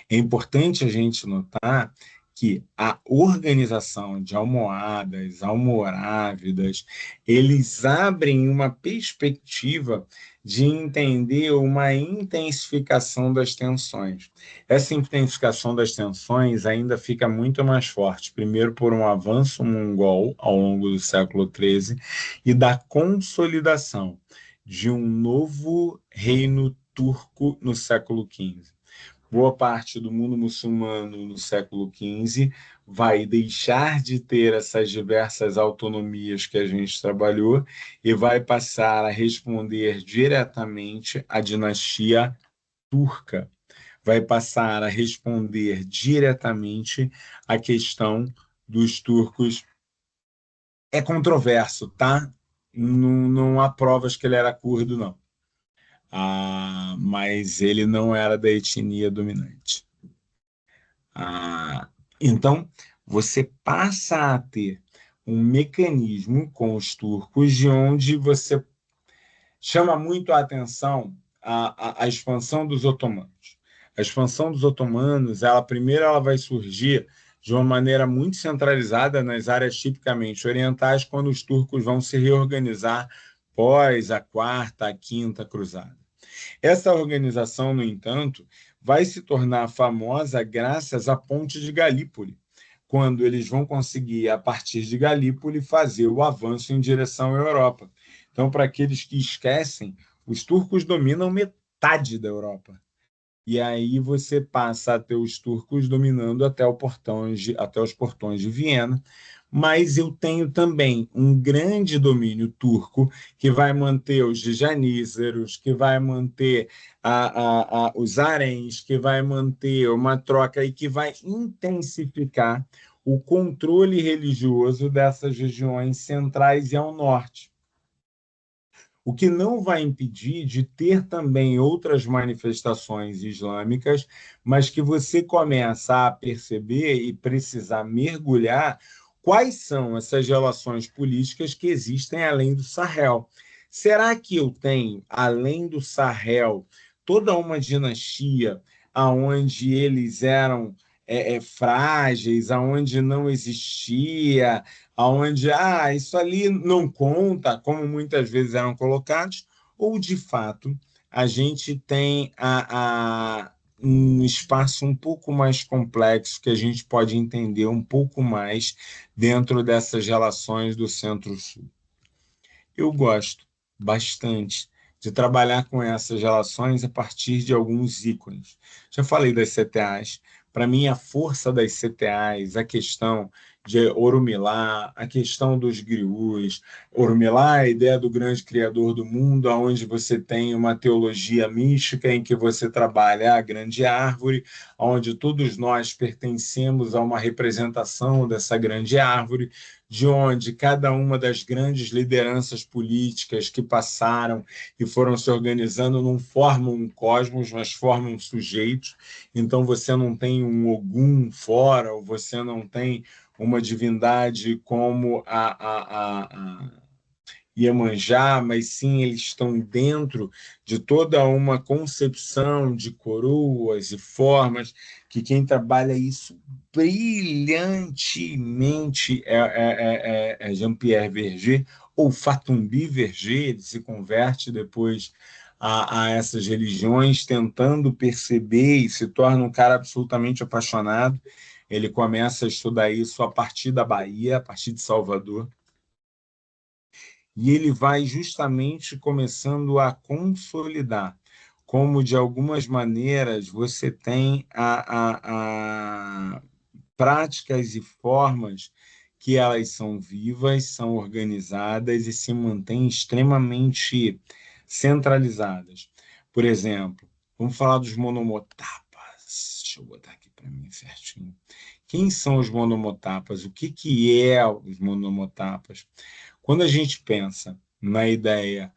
É importante a gente notar que a organização de almohadas, almorávidas, eles abrem uma perspectiva de entender uma intensificação das tensões. Essa intensificação das tensões ainda fica muito mais forte, primeiro por um avanço mongol ao longo do século XIII e da consolidação de um novo reino turco no século XV. Boa parte do mundo muçulmano no século XV vai deixar de ter essas diversas autonomias que a gente trabalhou e vai passar a responder diretamente à dinastia turca. Vai passar a responder diretamente à questão dos turcos. É controverso, tá? Não há provas que ele era curdo, não. Mas ele não era da etnia dominante. Então, você passa a ter um mecanismo com os turcos de onde você chama muito a atenção a expansão dos otomanos. A expansão dos otomanos, primeiro ela vai surgir de uma maneira muito centralizada nas áreas tipicamente orientais, quando os turcos vão se reorganizar pós a quarta, a quinta cruzada. Essa organização, no entanto, vai se tornar famosa graças à Ponte de Galípoli, quando eles vão conseguir, a partir de Galípoli, fazer o avanço em direção à Europa. Então, para aqueles que esquecem, os turcos dominam metade da Europa. E aí você passa a ter os turcos dominando até os portões de Viena, mas eu tenho também um grande domínio turco que vai manter os janízaros, que vai manter os haréns, que vai manter uma troca e que vai intensificar o controle religioso dessas regiões centrais e ao norte. O que não vai impedir de ter também outras manifestações islâmicas, mas que você começa a perceber e precisar mergulhar quais são essas relações políticas que existem além do Sahel. Será que eu tenho, além do Sahel, toda uma dinastia aonde eles eram frágeis, aonde não existia, aonde isso ali não conta, como muitas vezes eram colocados, ou de fato a gente tem um espaço um pouco mais complexo que a gente pode entender um pouco mais dentro dessas relações do Centro-Sul. Eu gosto bastante de trabalhar com essas relações a partir de alguns ícones. Já falei das CTAs. Para mim, a força das CTAs, a questão de Orumilá, a questão dos grius. Orumilá é a ideia do grande criador do mundo, onde você tem uma teologia mística em que você trabalha a grande árvore, onde todos nós pertencemos a uma representação dessa grande árvore, de onde cada uma das grandes lideranças políticas que passaram e foram se organizando não formam um cosmos, mas formam sujeitos. Então você não tem um Ogum fora, ou você não tem uma divindade como a Iemanjá, mas sim eles estão dentro de toda uma concepção de coroas e formas, que quem trabalha isso brilhantemente é Jean-Pierre Verger, ou Fatumbi Verger. Ele se converte depois a essas religiões, tentando perceber, e se torna um cara absolutamente apaixonado. Ele começa a estudar isso a partir da Bahia, a partir de Salvador, e ele vai justamente começando a consolidar, como de algumas maneiras você tem práticas e formas que elas são vivas, são organizadas e se mantêm extremamente centralizadas. Por exemplo, vamos falar dos monomotapas. Deixa eu botar aqui para mim certinho. Quem são os monomotapas? O que é os monomotapas? Quando a gente pensa na ideia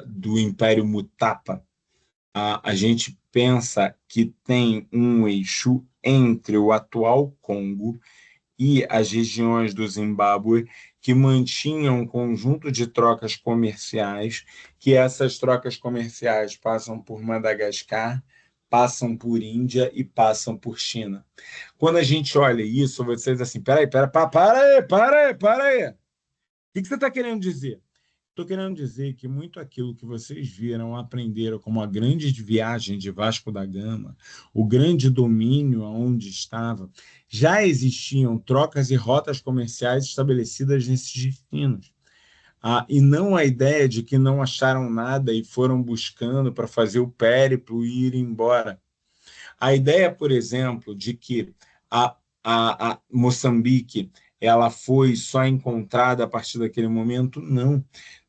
do Império Mutapa, a gente pensa que tem um eixo entre o atual Congo e as regiões do Zimbábue, que mantinham um conjunto de trocas comerciais, que essas trocas comerciais passam por Madagascar, passam por Índia e passam por China. Quando a gente olha isso, você diz assim, para aí. O que você está querendo dizer? Estou querendo dizer que muito aquilo que vocês viram, aprenderam como a grande viagem de Vasco da Gama, o grande domínio aonde estava, já existiam trocas e rotas comerciais estabelecidas nesses destinos. E não a ideia de que não acharam nada e foram buscando para fazer o périplo e ir embora. A ideia, por exemplo, de que a Moçambique ela foi só encontrada a partir daquele momento, não.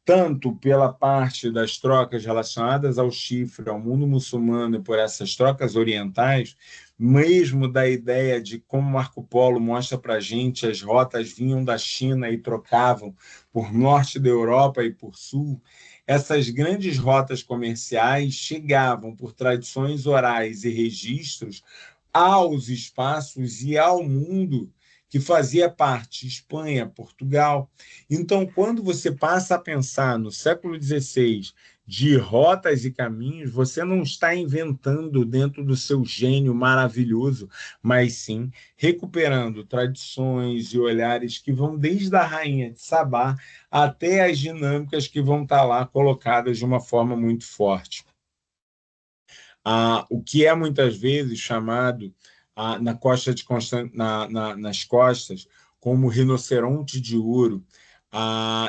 Tanto pela parte das trocas relacionadas ao chifre, ao mundo muçulmano, e por essas trocas orientais, mesmo da ideia de como Marco Polo mostra para a gente, as rotas vinham da China e trocavam por norte da Europa e por sul. Essas grandes rotas comerciais chegavam por tradições orais e registros aos espaços e ao mundo que fazia parte, Espanha, Portugal. Então, quando você passa a pensar no século XVI de rotas e caminhos, você não está inventando dentro do seu gênio maravilhoso, mas sim recuperando tradições e olhares que vão desde a rainha de Sabá até as dinâmicas que vão estar lá colocadas de uma forma muito forte. O que é muitas vezes chamado na costa de nas costas como rinoceronte de ouro,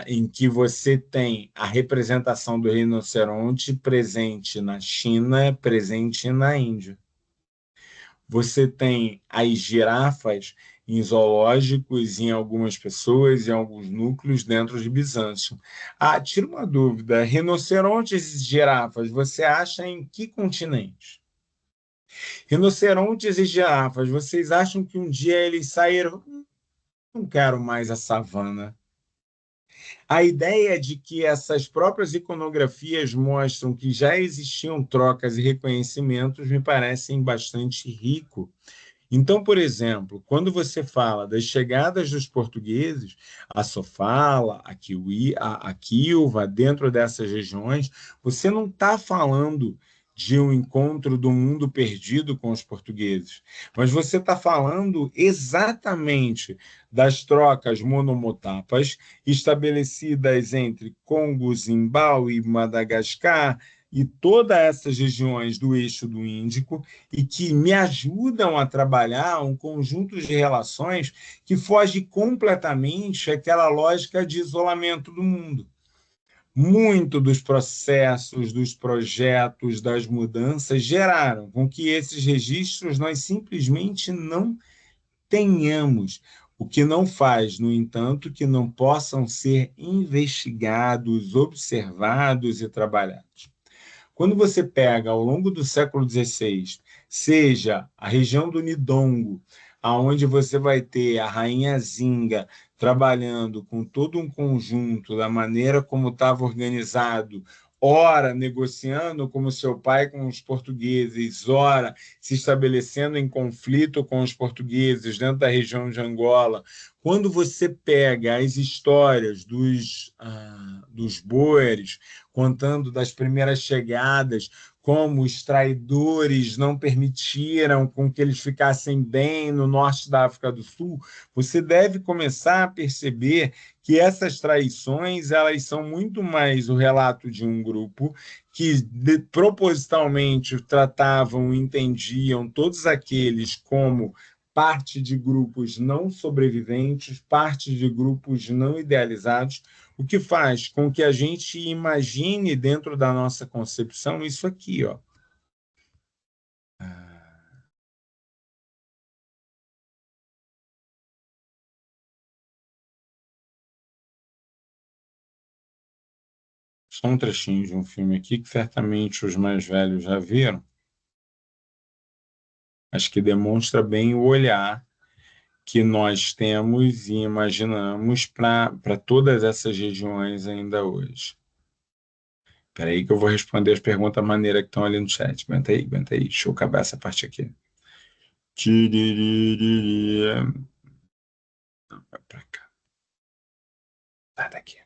em que você tem a representação do rinoceronte presente na China, presente na Índia. Você tem as girafas em zoológicos, em algumas pessoas, em alguns núcleos dentro de Bizâncio. Tira uma dúvida: rinocerontes e girafas, você acha em que continente? Rinocerontes e girafas, vocês acham que um dia eles saíram? Não quero mais a savana. A ideia de que essas próprias iconografias mostram que já existiam trocas e reconhecimentos me parecem bastante rico. Então, por exemplo, quando você fala das chegadas dos portugueses, a Sofala, a Quilva, dentro dessas regiões, você não está falando de um encontro do mundo perdido com os portugueses, mas você está falando exatamente das trocas monomotapas estabelecidas entre Congo, Zimbábue, Madagascar e todas essas regiões do eixo do Índico, e que me ajudam a trabalhar um conjunto de relações que foge completamente àquela lógica de isolamento do mundo. Muito dos processos, dos projetos, das mudanças geraram com que esses registros nós simplesmente não tenhamos, o que não faz, no entanto, que não possam ser investigados, observados e trabalhados. Quando você pega, ao longo do século XVI, seja a região do Nidongo, aonde você vai ter a rainha Zinga trabalhando com todo um conjunto da maneira como estava organizado, ora negociando como seu pai com os portugueses, ora se estabelecendo em conflito com os portugueses dentro da região de Angola. Quando você pega as histórias dos boeres, contando das primeiras chegadas, como os traidores não permitiram com que eles ficassem bem no norte da África do Sul, você deve começar a perceber que essas traições elas são muito mais o relato de um grupo que propositalmente tratavam e entendiam todos aqueles como parte de grupos não sobreviventes, parte de grupos não idealizados, o que faz com que a gente imagine dentro da nossa concepção isso aqui, ó. Só um trechinho de um filme aqui que certamente os mais velhos já viram, mas que demonstra bem o olhar que nós temos e imaginamos para todas essas regiões ainda hoje. Espera aí que eu vou responder as perguntas da maneira que estão ali no chat. Aguenta aí. Deixa eu acabar essa parte aqui. Vai pra cá. Sai daqui.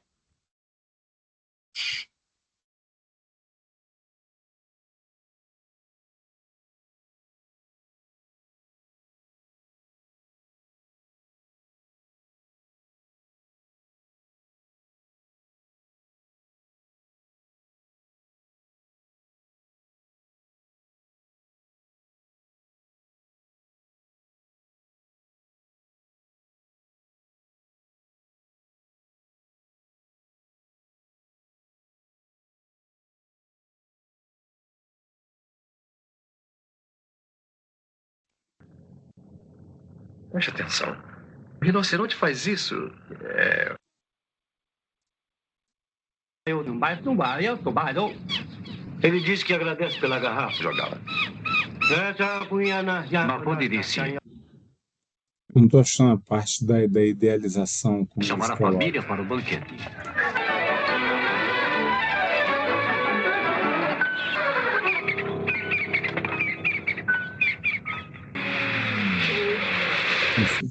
Preste atenção. O rinoceronte faz isso. Ele disse que agradece pela garrafa. Jogá-la. Maponde disse. Eu não estou achando a parte da idealização. Como Chamar a família para o banquete. Enfim.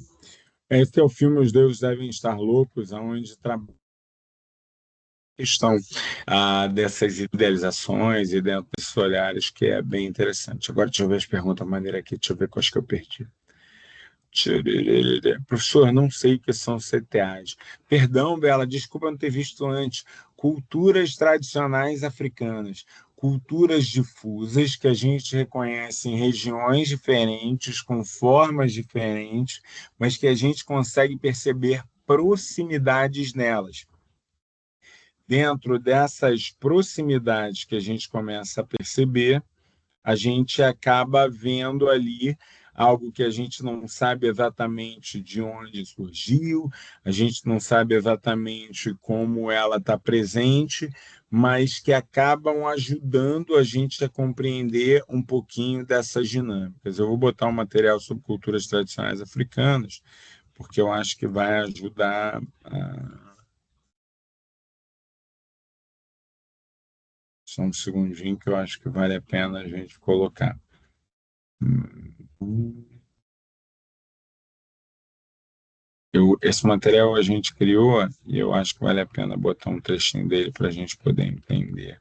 Esse é o filme Os Deuses Devem Estar Loucos, onde trabalha a questão dessas idealizações e dentro desses olhares, que é bem interessante. Agora, deixa eu ver as perguntas da maneira aqui, deixa eu ver quais que eu perdi. Professor, não sei o que são CTAs. Perdão, Bela, desculpa não ter visto antes. Culturas tradicionais africanas, culturas difusas que a gente reconhece em regiões diferentes, com formas diferentes, mas que a gente consegue perceber proximidades nelas. Dentro dessas proximidades que a gente começa a perceber, a gente acaba vendo ali algo que a gente não sabe exatamente de onde surgiu, a gente não sabe exatamente como ela está presente, mas que acabam ajudando a gente a compreender um pouquinho dessas dinâmicas. Eu vou botar um material sobre culturas tradicionais africanas, porque eu acho que vai ajudar a... Só um segundinho que eu acho que vale a pena a gente colocar. Esse material a gente criou e eu acho que vale a pena botar um trechinho dele para a gente poder entender.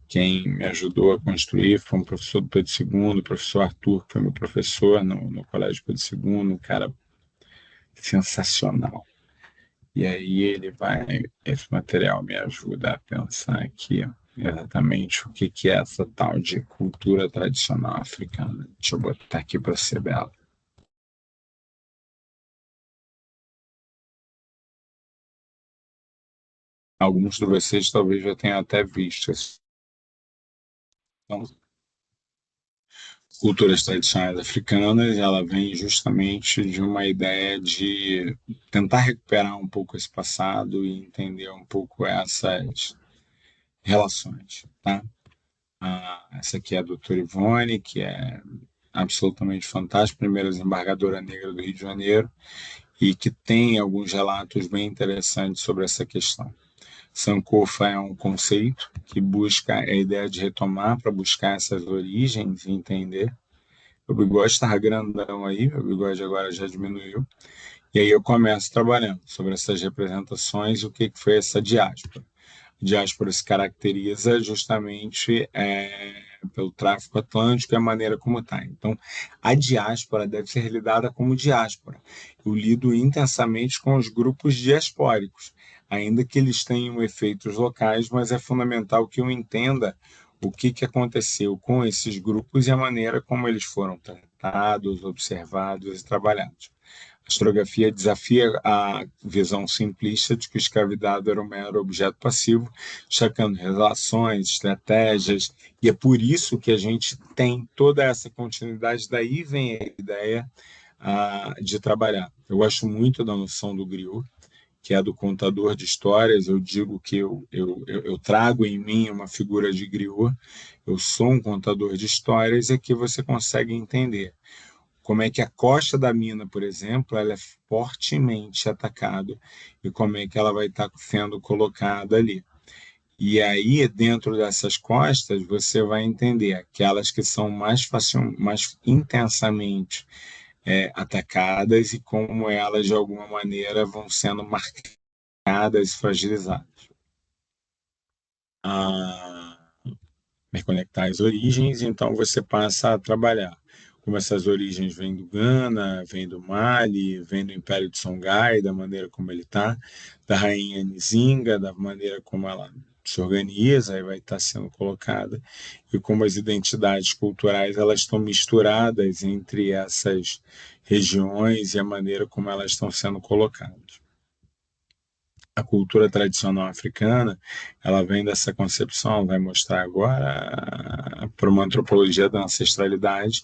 Quem me ajudou a construir foi um professor do Pedro II, o professor Arthur, que foi meu professor no Colégio Pedro II, um cara sensacional. E aí esse material me ajuda a pensar aqui exatamente o que é essa tal de cultura tradicional africana. Deixa eu botar aqui para ser bela. Alguns de vocês talvez já tenham até visto esse. Então, culturas tradicionais africanas, ela vem justamente de uma ideia de tentar recuperar um pouco esse passado e entender um pouco essas relações, tá? Essa aqui é a doutora Ivone, que é absolutamente fantástica, primeira desembargadora negra do Rio de Janeiro, e que tem alguns relatos bem interessantes sobre essa questão. Sankofa é um conceito que busca a ideia de retomar para buscar essas origens e entender. O bigode estava grandão aí, o bigode agora já diminuiu. E aí eu começo trabalhando sobre essas representações e o que foi essa diáspora. A diáspora se caracteriza justamente pelo tráfico atlântico e a maneira como está. Então, a diáspora deve ser lidada como diáspora. Eu lido intensamente com os grupos diaspóricos, ainda que eles tenham efeitos locais, mas é fundamental que eu entenda o que aconteceu com esses grupos e a maneira como eles foram tratados, observados e trabalhados. A historiografia desafia a visão simplista de que o escravizado era um mero objeto passivo, destacando relações, estratégias, e é por isso que a gente tem toda essa continuidade. Daí vem a ideia de trabalhar. Eu gosto muito da noção do griot, que é do contador de histórias. Eu digo que eu trago em mim uma figura de griot, eu sou um contador de histórias, e que você consegue entender como é que a costa da mina, por exemplo, ela é fortemente atacada e como é que ela vai estar sendo colocada ali. E aí, dentro dessas costas, você vai entender aquelas que são mais intensamente atacadas e como elas, de alguma maneira, vão sendo marcadas e fragilizadas. Reconectar as origens, então você passa a trabalhar como essas origens vêm do Ghana, vêm do Mali, vêm do Império de Songhai, da maneira como ele está, da rainha Nzinga, da maneira como ela se organiza e vai estar sendo colocada, e como as identidades culturais elas estão misturadas entre essas regiões e a maneira como elas estão sendo colocadas. A cultura tradicional africana, ela vem dessa concepção, vai mostrar agora para uma antropologia da ancestralidade.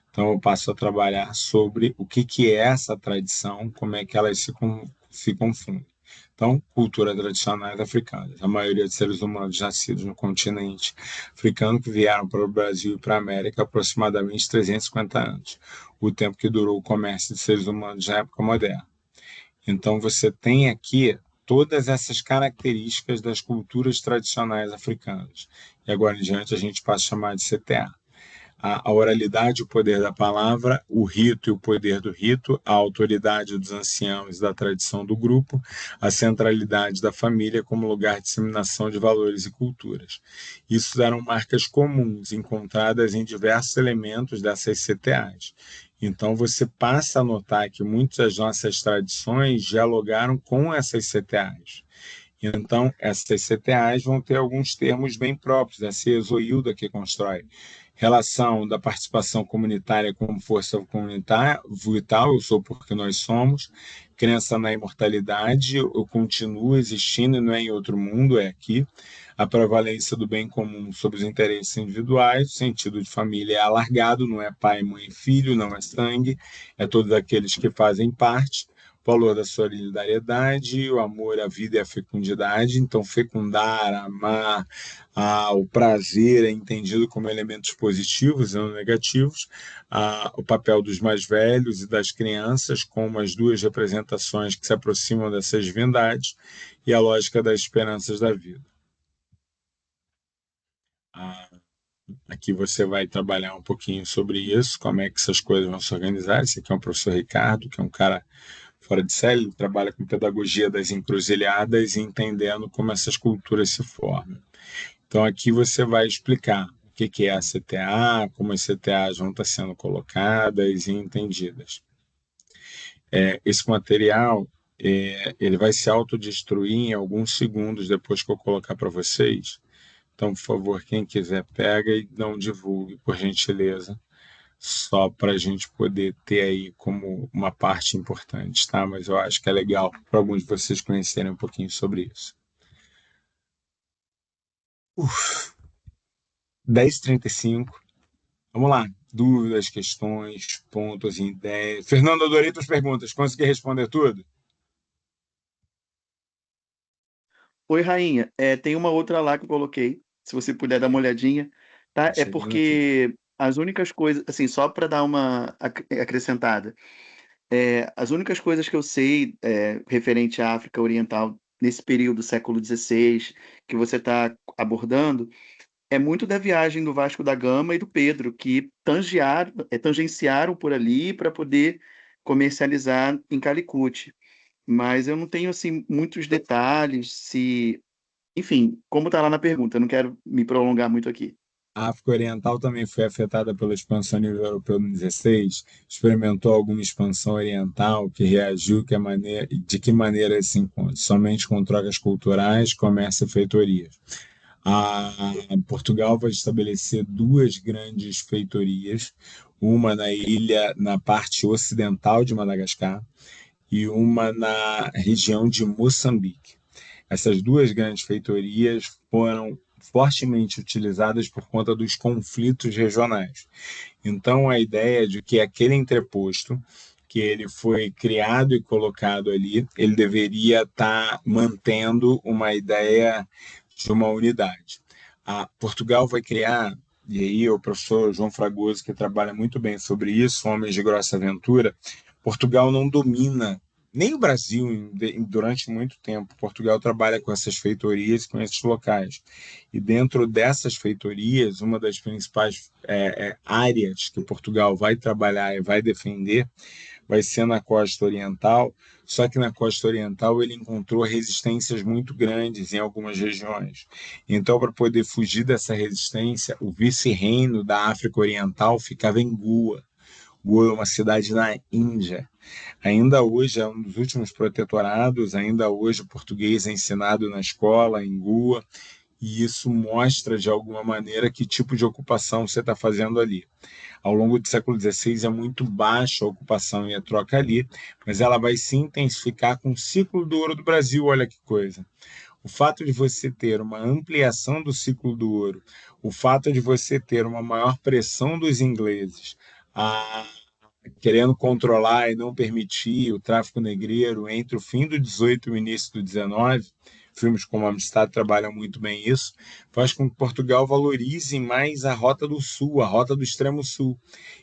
Então eu passo a trabalhar sobre o que é essa tradição, como é que elas se confundem. Então, cultura tradicionais africanas. A maioria dos seres humanos nascidos no continente africano que vieram para o Brasil e para a América há aproximadamente 350 anos, o tempo que durou o comércio de seres humanos na época moderna. Então você tem aqui todas essas características das culturas tradicionais africanas. E agora em diante a gente passa a chamar de CTA. A oralidade e o poder da palavra, o rito e o poder do rito, a autoridade dos anciãos e da tradição do grupo, a centralidade da família como lugar de disseminação de valores e culturas. Isso eram marcas comuns encontradas em diversos elementos dessas CTAs. Então, você passa a notar que muitas das nossas tradições dialogaram com essas CTAs. Então, essas CTAs vão ter alguns termos bem próprios, essa Exoilda que constrói. Relação da participação comunitária como força comunitária, vital, eu sou porque nós somos. Crença na imortalidade, eu continuo existindo e não é em outro mundo, é aqui. A prevalência do bem comum sobre os interesses individuais, o sentido de família é alargado, não é pai, mãe, filho, não é sangue, é todos aqueles que fazem parte. O valor da solidariedade, o amor à vida e à fecundidade. Então, fecundar, amar, o prazer é entendido como elementos positivos e não negativos. O papel dos mais velhos e das crianças como as duas representações que se aproximam dessas divindades e a lógica das esperanças da vida. Aqui você vai trabalhar um pouquinho sobre isso, como é que essas coisas vão se organizar. Esse aqui é o professor Ricardo, que é um cara fora de série, ele trabalha com pedagogia das encruzilhadas e entendendo como essas culturas se formam. Então, aqui você vai explicar o que é a CTA, como as CTAs vão estar sendo colocadas e entendidas. Esse material ele vai se autodestruir em alguns segundos depois que eu colocar para vocês. Então, por favor, quem quiser, pega e não divulgue, por gentileza, só para a gente poder ter aí como uma parte importante, tá? Mas eu acho que é legal para alguns de vocês conhecerem um pouquinho sobre isso. 10h35. Vamos lá. Dúvidas, questões, pontos, ideias. Fernando, adorei tuas perguntas. Consegui responder tudo? Oi, Rainha. Tem uma outra lá que eu coloquei, se você puder dar uma olhadinha, tá? É Chegando aqui. porque as únicas coisas, assim, só para dar uma acrescentada, as únicas coisas que eu sei referente à África Oriental nesse período, século XVI, que você está abordando, é muito da viagem do Vasco da Gama e do Pedro, que tangenciaram por ali para poder comercializar em Calicut. Mas eu não tenho assim muitos detalhes, se, enfim, como está lá na pergunta, eu não quero me prolongar muito aqui. A África Oriental também foi afetada pela expansão a nível europeu no 16, experimentou alguma expansão oriental que reagiu de que maneira assim, somente com trocas culturais, comércio e feitorias. Portugal vai estabelecer duas grandes feitorias, uma na ilha, na parte ocidental de Madagascar, e uma na região de Moçambique. Essas duas grandes feitorias foram fortemente utilizadas por conta dos conflitos regionais. Então, a ideia de que aquele entreposto, que ele foi criado e colocado ali, ele deveria estar mantendo uma ideia de uma unidade. Portugal vai criar, e aí o professor João Fragoso, que trabalha muito bem sobre isso, Homens de Grossa Aventura, Portugal não domina nem o Brasil durante muito tempo. Portugal trabalha com essas feitorias, com esses locais. E dentro dessas feitorias, uma das principais áreas que Portugal vai trabalhar e vai defender vai ser na costa oriental, só que na costa oriental ele encontrou resistências muito grandes em algumas regiões. Então, para poder fugir dessa resistência, o vice-reino da África Oriental ficava em Goa. Goa é uma cidade na Índia. Ainda hoje é um dos últimos protetorados, ainda hoje o português é ensinado na escola, em Goa, e isso mostra, de alguma maneira, que tipo de ocupação você está fazendo ali. Ao longo do século XVI é muito baixa a ocupação e a troca ali, mas ela vai se intensificar com o ciclo do ouro do Brasil, olha que coisa. O fato de você ter uma ampliação do ciclo do ouro, o fato de você ter uma maior pressão dos ingleses, querendo controlar e não permitir o tráfico negreiro entre o fim do 18 e o início do 19, filmes como Amistad trabalham muito bem isso, faz com que Portugal valorize mais a Rota do Sul, a Rota do Extremo Sul.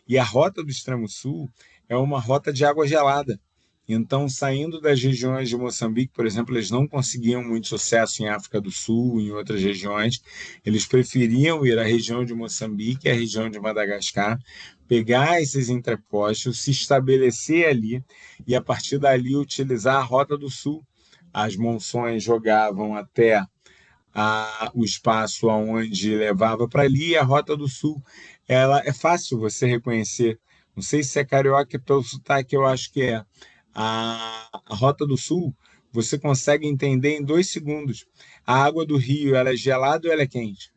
E a Rota do Extremo Sul é uma rota de água gelada. Então, saindo das regiões de Moçambique, por exemplo, eles não conseguiam muito sucesso em África do Sul, em outras regiões. Eles preferiam ir à região de Moçambique e à região de Madagascar, pegar esses entrepostos, se estabelecer ali e, a partir dali, utilizar a Rota do Sul. As monções jogavam até o espaço aonde levava para ali, e a Rota do Sul. Ela é fácil você reconhecer. Não sei se é carioca pelo sotaque, eu acho que é. A Rota do Sul, você consegue entender em 2 segundos. A água do rio, ela é gelada ou ela é quente?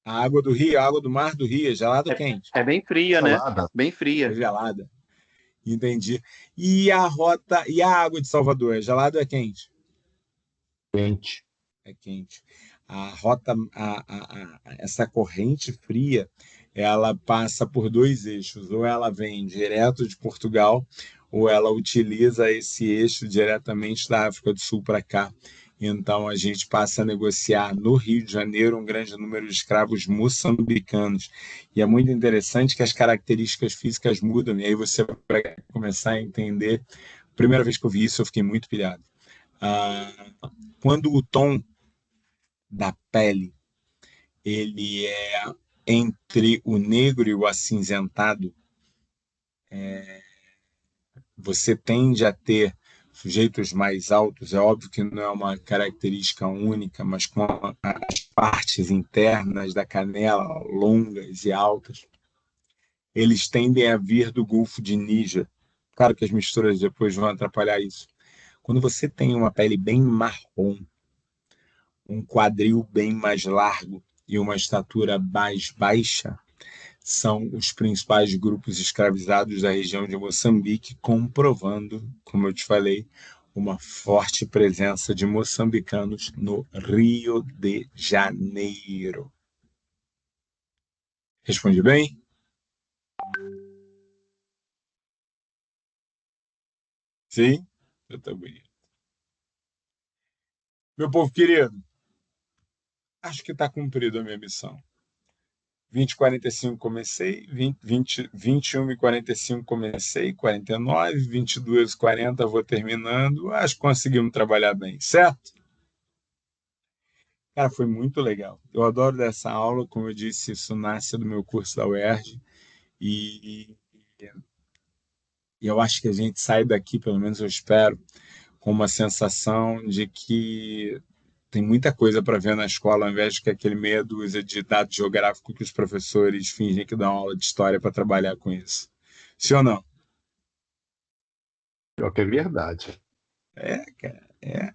A água do rio, a água do mar do rio, é gelada ou quente? É bem fria, né? Salada. Bem É fria. gelada. Entendi. E a água de Salvador, é gelada ou é quente? Quente. É quente. A rota, essa corrente fria, ela passa por 2 eixos. Ou ela vem direto de Portugal, ou ela utiliza esse eixo diretamente da África do Sul para cá. Então, a gente passa a negociar no Rio de Janeiro um grande número de escravos moçambicanos. E é muito interessante que as características físicas mudam, e aí você vai começar a entender. Primeira vez que eu vi isso, eu fiquei muito pilhado. Quando o tom da pele ele é entre o negro e o acinzentado, você tende a ter sujeitos mais altos, é óbvio que não é uma característica única, mas com as partes internas da canela longas e altas, eles tendem a vir do Golfo de Níger. Claro que as misturas depois vão atrapalhar isso. Quando você tem uma pele bem marrom, um quadril bem mais largo e uma estatura mais baixa, são os principais grupos escravizados da região de Moçambique, comprovando, como eu te falei, uma forte presença de moçambicanos no Rio de Janeiro. Respondi bem? Sim? Eu tô bonito. Meu povo querido, acho que está cumprida a minha missão. 20h45 comecei, 21h45 comecei, 49, 22h40 vou terminando. Acho que conseguimos trabalhar bem, certo? Cara, foi muito legal. Eu adoro dessa aula, como eu disse, isso nasce do meu curso da UERJ e eu acho que a gente sai daqui, pelo menos eu espero, com uma sensação de que tem muita coisa para ver na escola, ao invés de que aquele meia dúzia de dados geográficos que os professores fingem que dão aula de história para trabalhar com isso. Sim ou não? Pior que é verdade. É, cara, é.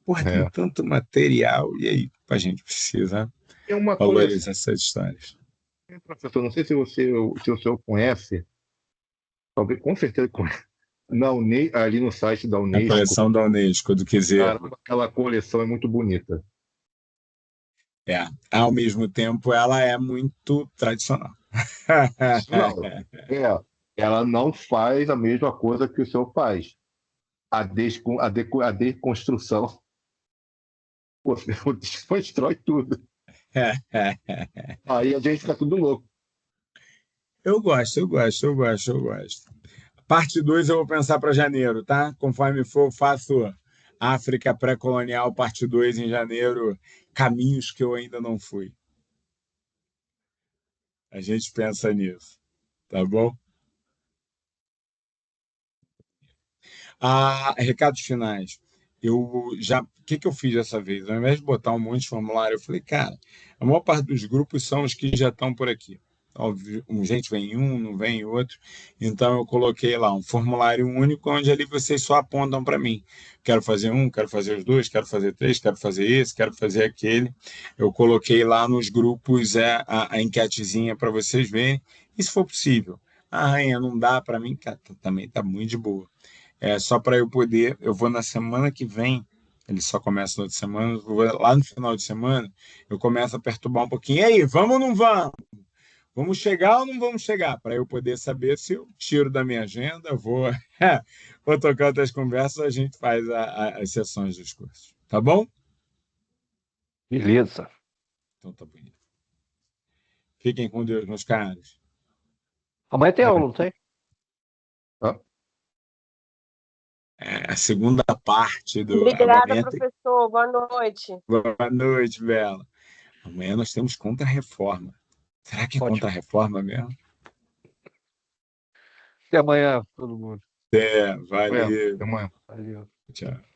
Porra, tem É. tanto material, e aí? A gente precisa Tem uma coleção, valorizar essas histórias. professor, não sei se o senhor conhece, talvez, com certeza conhece, ali no site da A Unesco, coleção da Unesco, do Quiser. caramba, aquela coleção é muito bonita. É. Ao mesmo tempo, ela é muito tradicional. Não, ela não faz a mesma coisa que o senhor faz. A deconstrução, o senhor desconstrói tudo. Aí a gente fica tudo louco. Eu gosto, eu gosto, eu gosto, eu gosto. Parte 2 eu vou pensar para janeiro, tá? Conforme for, eu faço África pré-colonial, parte 2 em janeiro, caminhos que eu ainda não fui. A gente pensa nisso, tá bom? Recados finais. O que eu fiz dessa vez? Ao invés de botar um monte de formulário, eu falei, cara, a maior parte dos grupos são os que já estão por aqui. Óbvio, gente vem em um, não vem em outro. Então eu coloquei lá um formulário único, onde ali vocês só apontam para mim. Quero fazer um, quero fazer os dois, quero fazer três, quero fazer esse, quero fazer aquele. Eu coloquei lá nos grupos a enquetezinha para vocês verem. E se for possível. Rainha, não dá para mim, cara, também tá muito de boa. Só para eu poder, eu vou na semana que vem, ele só começa na outra semana, lá no final de semana, eu começo a perturbar um pouquinho. E aí, vamos ou não vamos? Vamos chegar ou não vamos chegar? Para eu poder saber se eu tiro da minha agenda, vou tocar outras conversas, a gente faz as sessões dos cursos. Tá bom? Beleza. Então tá bonito. Fiquem com Deus, meus caros. Amanhã tem aula, não tem? A segunda parte do. Obrigada, Amanhã professor. Boa noite. Boa noite, Bela. Amanhã nós temos contra-reforma. Será que é Ótimo. contra-reforma mesmo? Até amanhã, todo mundo. Valeu. Até amanhã. Valeu. Tchau.